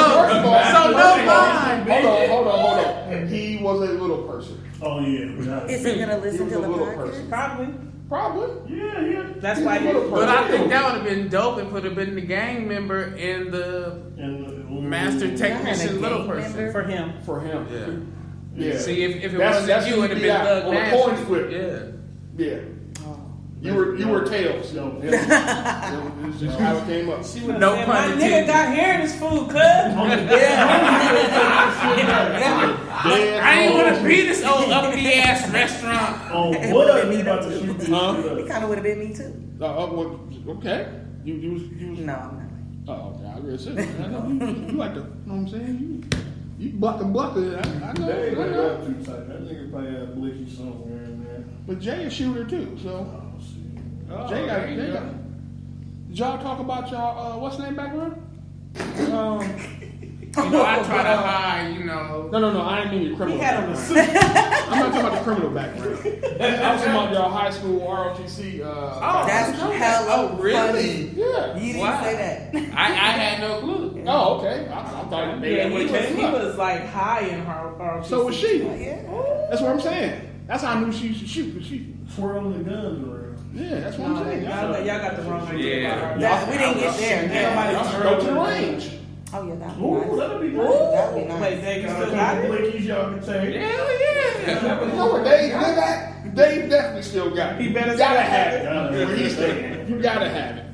lie. Hold on. He was a little person. Oh yeah. Is he gonna listen He to was the a little podcast? person. probably. Yeah. That's why. But I think that would have been dope if it would have been the gang member and the master technician little person. For him. Yeah. See, if it That's wasn't you, it would have been Doug on Nash. a coin flip. Yeah. You were tails. It's just how it came up. She would have No said, pun my nigga intended. got hair in his food, cuz. I ain't want to be this old uppity ass restaurant. Oh, what are you about to shoot? It kind of would have been me too. Okay. You was. No, I'm not. Oh, okay. I really said that. I know you like to. You know what I'm saying? You buck it. I know. That I know. nigga probably had blicky somewhere in there. But Jay a shooter too, so. Jay got. Did y'all talk about y'all? What's the name background? I try to hide, No. I didn't mean your criminal. He had on background. the suit. I'm not talking about the criminal background. I was talking about y'all high school ROTC. That's hella really? funny. Yeah. You didn't Wow. say that. I had no clue. Oh, okay. I thought maybe Yeah, that would have he came up. was like high in her. So was she. Yeah. That's what I'm saying. That's how I knew she used to shoot. Cause she. Twirling the guns around. Yeah, that's what I'm saying. Y'all got the wrong idea about her. We didn't get there. Y'all go to the range. Oh yeah, that'd be Ooh, nice. that'd be Ooh, nice. that'd be nice. Wait, Dave, you Got a still got couple it? blickies y'all can take. Hell yeah. You know where Dave live at? Dave definitely still got it. He better You gotta still have have it. Where he's staying. You gotta have it.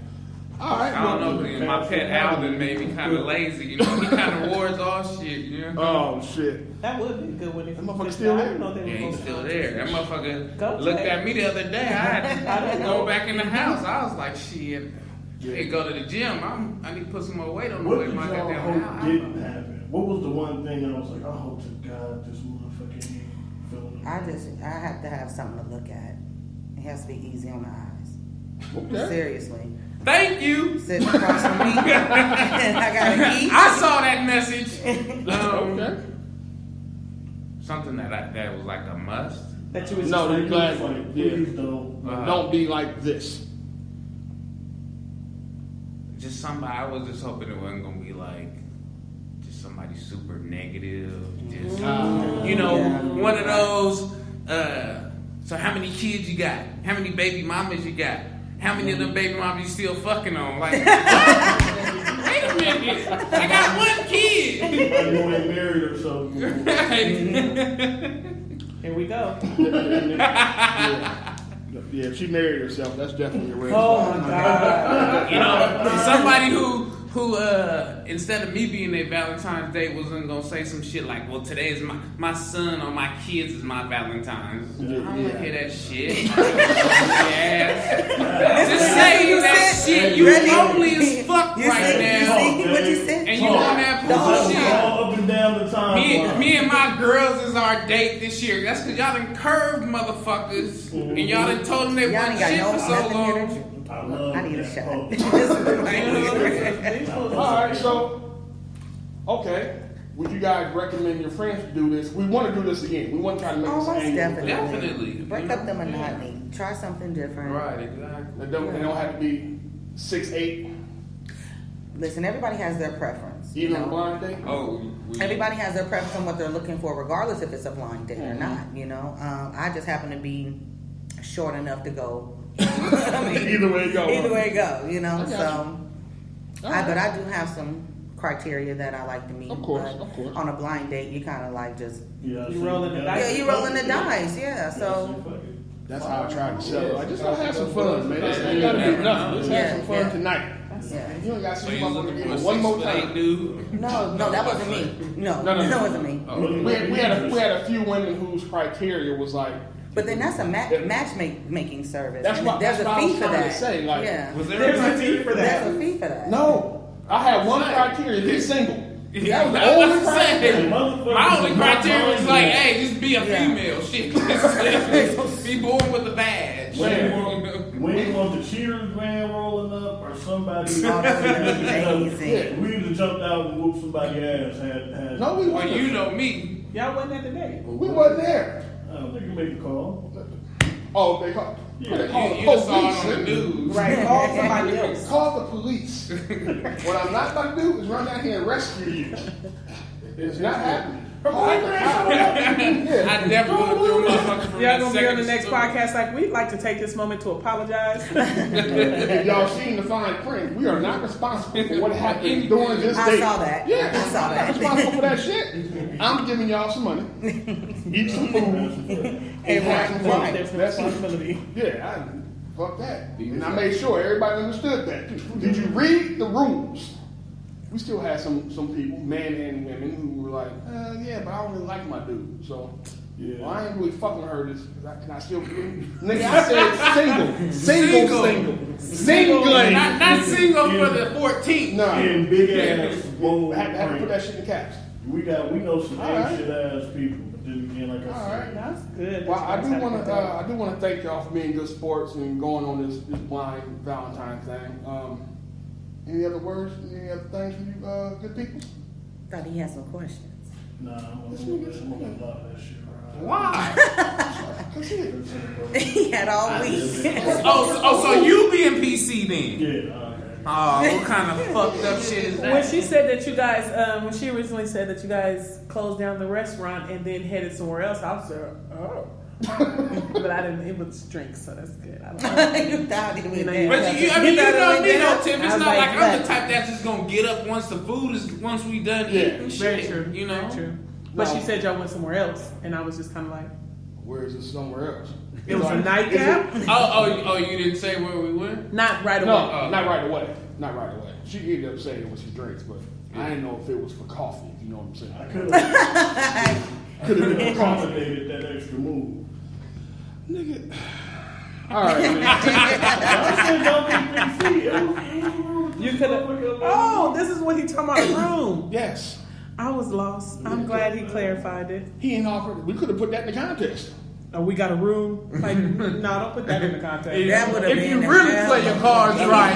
All right. I don't know, man. My pet Alvin made me kind of lazy. You know, he kind of wards all shit. You know. Oh shit. That would be a good one if That motherfucker still I there? didn't know they were Yeah, he's gonna- still there. That motherfucker Go looked play. at me the other day. I had to go back in the house. I was like, shit. Hey, go to the gym. I need to put some more weight on the What way did my y'all goddamn hope house. didn't happen? What was the one thing that I was like, I hope to God this motherfucker ain't feeling it. I have to have something to look at. It has to be easy on the eyes. Okay. Seriously. Thank you. Sitting across from me, and I gotta eat. I saw that message. Okay. Something that was like a must. That you was No, just you're glad. Like, Yeah. please don't. Don't be like this. Just somebody. I was just hoping it wasn't gonna be like just somebody super negative. Just you know, one of those. So how many kids you got? How many baby mamas you got? How many of them baby mamas you still fucking on? Like, wait a minute, I got one kid. Like you ain't married or something. Here we go. Yeah, if she married herself, that's definitely a red Oh flag. my God. You know, somebody who instead of me being their Valentine's Day wasn't gonna say some shit like, well, today is my son or my kids is my Valentine's. I don't wanna hear that shit. Yes. Just say that shit. You lonely as fuck right now. What you said? And you on that bullshit. All up and down the timeline. Me and my girls is our date this year. That's because y'all done curved motherfuckers. And y'all done told them they Y'all wasn't ain't got shit no for so nothing here long. to drink. I love I need a that. shot. All right, so okay, would you guys recommend your friends to do this? We want to do this again. We want to try to make Oh, this most annual. definitely. Definitely. Break up the monotony. Try something different. Right, exactly. They don't have to be 6'8", Listen, everybody has their preference. you even on a know? blind date. Oh, Everybody has their preference on what they're looking for, regardless if it's a blind date or not. You know, I just happen to be short enough to go. Either way it go. Either way it go. You know, I got so. All right. But I do have some criteria that I like to meet. Of course, but of course. on a blind date, you kind of like just Yeah, You rolling the dice. yeah, you rolling the dice. Yeah, so. That's how I try to sell it. I just want to have some fun, man. This ain't gotta be nothing. Let's have some fun tonight. Yeah. You don't got to so see you looking for a motherfucker one more 6'8" time. dude? No, that wasn't me. No, No. that wasn't me. We had a few women whose criteria was like. But then that's a matchmaking service. That's and what there's I a was fee for trying to that. say. Like, yeah, Was there There's a fee for there's that. a fee for that. no, I had one criteria: be single. Yeah, That was the I was only about to say, criteria. my only criteria was like, hey, just be a female. Shit, be born with a badge. We ain't want the cheaters van rolling up or somebody. Oh, that would be amazing. We either jumped out and whooped somebody's ass. Had No, we Well, wasn't. you know me. Y'all wasn't at the date. We wasn't there. I don't think you made the call. Oh, they called. Yeah, They called You the just saw it police. on the news. Right, call somebody else. Call the police. What I'm not about to do is run down here and rescue you. It's not happening. I never would have threw motherfucker from Y'all that gonna be on second the next story. podcast like, we'd like to take this moment to apologize. If y'all seen the fine print, we are not responsible for what happened during this I day. saw that. Yeah, I saw I'm that. not responsible for that shit. I'm giving y'all some money. Eat some food. And have some fun. There's no That's it. responsibility. Yeah, fuck that. And I made sure everybody understood that. Did you read the rules? We still had some people, men and women, who were like, yeah, but I don't really like my dude. So, Yeah. well, I ain't really fucking her this. Can I still nigga, I said single. Not single for the 14th. No. And big ass. bold I had to put print. that shit in caps. We know some All right. shit ass people, but then again, like I All said, right. That's good. Well, I That do you guys want had a to good I do want to thank y'all for being good sports and going on this blind Valentine thing. Any other words? Any other things for you good people? Thought he had some questions. nah, I'm gonna love that shit. Why? That's it. He had all week. So you being PC then? Yeah, okay. Oh, what kind of fucked up shit is When that? she said that you guys, when she originally said that you guys closed down the restaurant and then headed somewhere else, I was like, oh. But I didn't. It was drinks, so that's good. I don't know. You thought it was You know, there. But you know me though, Tiff. I It's was not like like, I'm the but- type that's just gonna get up once we done Yeah. eating shit. Very true. You know. Very true. But No. she said y'all went somewhere else, and I was just kind of like, where is this somewhere else? It was a nightcap? Oh, you didn't say where we went? Not right away. No, not right away. Not right away. She ended up saying it was his drinks, but I didn't know if it was for coffee, if you know what I'm saying. I could have accommodated that extra move. Nigga. All right, man. You could have. Oh, this is what he talking about the room. Yes. I was lost. I'm glad he clarified it. He ain't offered. We could have put that in the contest. Oh, we got a room? Like, no, don't put that in the contest. That would have If been you the really hell play your of a- cards right.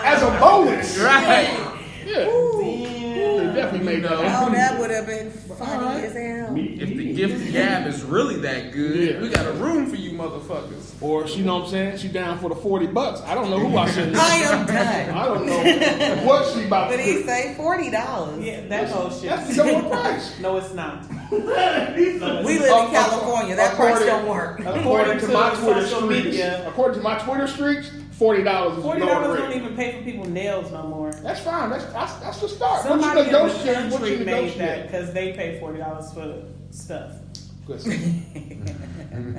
As a bonus. Right. Yeah. Could have definitely made that Oh, happen. that would have been funny as hell. If the gift gab is really that good, Yeah. we got a room for you motherfuckers. Or she, you know what I'm saying? She down for the $40. I don't know who I should. I am done. I don't know what she about to But he do. say $40. Yeah, that whole shit. That's the going price. No, it's not. We live in California. That price don't work. According to my Twitter social streaks, media, according to my Twitter streaks, $40 is $40 the don't going rate. even pay for people's nails no more. That's fine. That's the start. Somebody What in you the negotiate? What country you made that negotiate? because they pay $40 for stuff. Listen,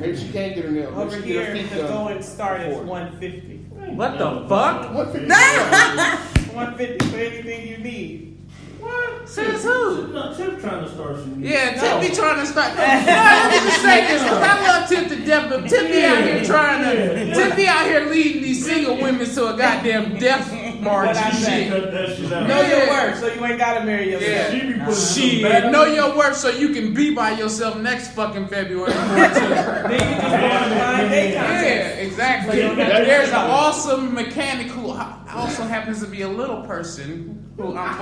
maybe she can't get her nails. Over Maybe she get her here, feet the done going start is for $150. What the fuck? $150. $150 for anything you need. What? Says who? No, Tiff trying to start some. Yeah, Tiff be trying to start. No, let me just say this, because I love Tiff to death, but Tiff be out here trying to. Tiff be out here leading these single women to a goddamn death march What I and say? shit. Cut that shit out. Know your Yeah. worth, so you ain't gotta marry yourself. Yeah. She be putting some Shit, batteries- know your worth so you can be by yourself next fucking February 14th. Then you just go on the blind date Yeah, contest. exactly. There's an awesome mechanic who also happens to be a little person who I'm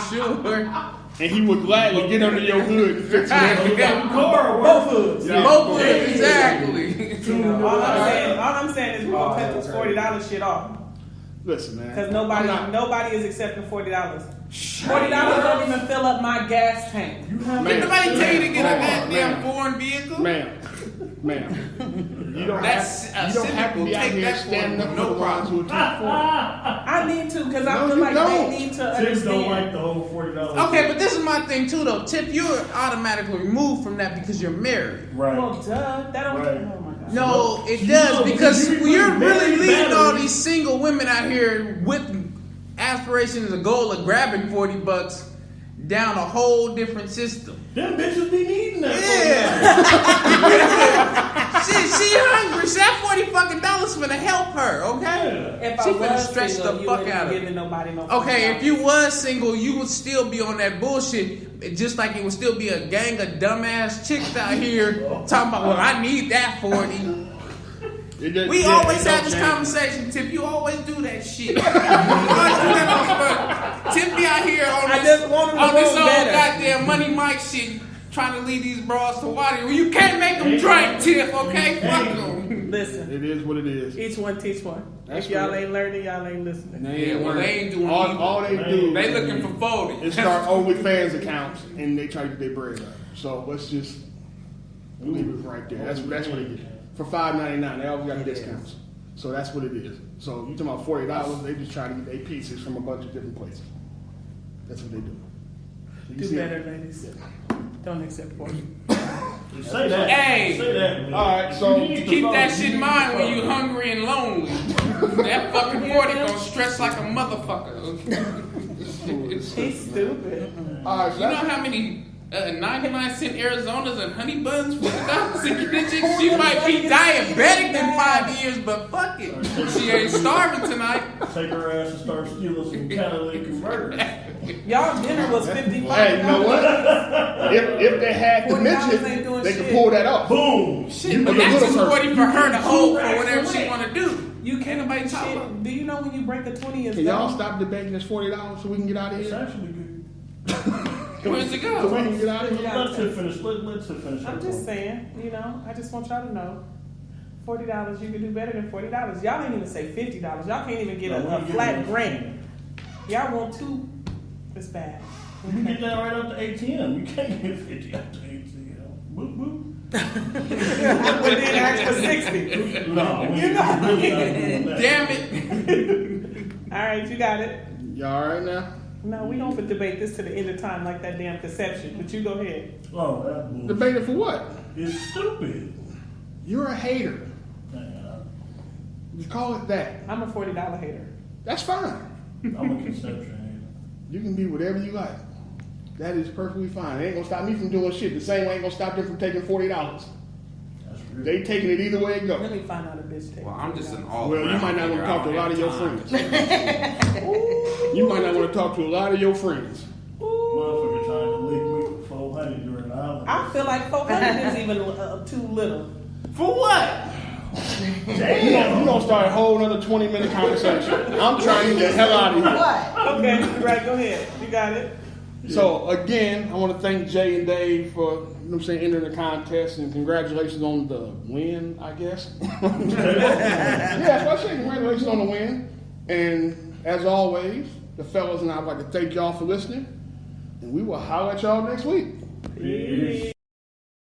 totally sure. And he would gladly get under your hood and fix it. Both hoods. Yeah. Both of them, exactly. All I'm saying is we're gonna cut this $40 shit off. Listen, man. Because I'm not- nobody is accepting $40. $40 don't even fill up my gas tank. Did nobody tell you to get a goddamn foreign vehicle? Ma'am. You don't That's have, you don't have to be acceptable. out Take here that standing for up no for the ones who are too I need to because I No, feel you like don't. they need to Tiff don't understand. like the whole $40. Okay, but this is my thing too, though. Tiff, you're automatically removed from that because you're married. Right. Well, duh. That don't. Right. Oh my god. No, it You does know, because you be you're putting really battery leading all batteries. these single women out here with aspirations, a goal of grabbing $40 down a whole different system. Them bitches be needing that. Yeah. she hungry. So that $40 finna help her, okay? If She I finna was stretch single, the you fuck wouldn't out be of giving nobody no. Okay, $40. if you was single, you would still be on that bullshit. Just like it would still be a gang of dumbass chicks out here talking about, well, I need that 40. We always have this conversation, Tip. You always do that shit. You always do that on Tip be out here on I this, just want him to on this roll old better. goddamn Money Mike shit, trying to lead these bras to water. Well, you can't make them drink, Tip, okay? Fuck them. Listen, It is what it is. each one teach one. That's if y'all correct. ain't learning, y'all ain't listening. Yeah, well, they ain't doing either. all they do. They looking for 40. Is start OnlyFans accounts and they try to get their bread up. So let's just leave it right there. That's what they get for $5.99. They always got discounts. So that's what it is. So you talking about $40? They just try to get their pieces from a bunch of different places. That's what they do. So you Do see better, it? ladies. Don't accept for you. Say that. Hey. Say that. Man. All right, so You need to Keep that fuck. shit in mind when you hungry and lonely. That fucking 40 gonna stress like a motherfucker. He's stupid. all right, so You know that's, how many 99-cent Arizonas and honey buns for $1.60? She might be diabetic in 5 years, but fuck it. She ain't starving tonight. Take her ass and start stealing some catalytic converters. Y'all dinner was $55. hey, you know what? If they had the $40 ain't mention, doing they could shit. pull that off. Boom. Shit, but You that's little just person. 40 for her to hold for racks whatever she away. want to do. You can't Ain't nobody do talking about. shit. Do you know when you break a 20 is Can y'all done? stop debating this $40 so we can get out of It's here? actually good. Where's it So we go? can get out of here? Let's her finish. Let's her finish. I'm just saying, you know, I just want y'all to know. $40, you can do better than $40. Y'all ain't even say $50. Y'all can't even get No, a we flat get grant. Y'all want two. It's bad. You get that right up to ATM. You can't get 50 up to ATM. Boop boop. But then ask for 60. No, we You know. really not doing that. Damn it. All right, you got it. Y'all all right now? No, we don't debate this to the end of time like that damn conception. But you go ahead. Oh, that's bullshit. Debate it for what? It's stupid. You're a hater. Man, You call it that. I'm a $40 hater. That's fine. I'm a conception You can be whatever you like. That is perfectly fine. It ain't gonna stop me from doing shit. The same way ain't gonna stop them from taking $40. hater. That's real. They taking it either way it Let goes. me find out a bitch takes. Well, I'm just an all. Well, you might not want to talk to a lot of your friends. You might not want to talk to a lot of your friends. Motherfucker trying to lick me for 400 during the holidays. I feel like 400 is even too little. For what? Damn, you gonna start a whole another 20-minute conversation. I'm trying to get the hell out of here. What? Okay, right, go ahead. You got it. So again, I want to thank Jay and Dave for, you know what I'm saying, entering the contest, and congratulations on the win, I guess. Yeah, that's what I say. Congratulations on the win. And as always, the fellas and I would like to thank y'all for listening, and we will holler at y'all next week. Peace.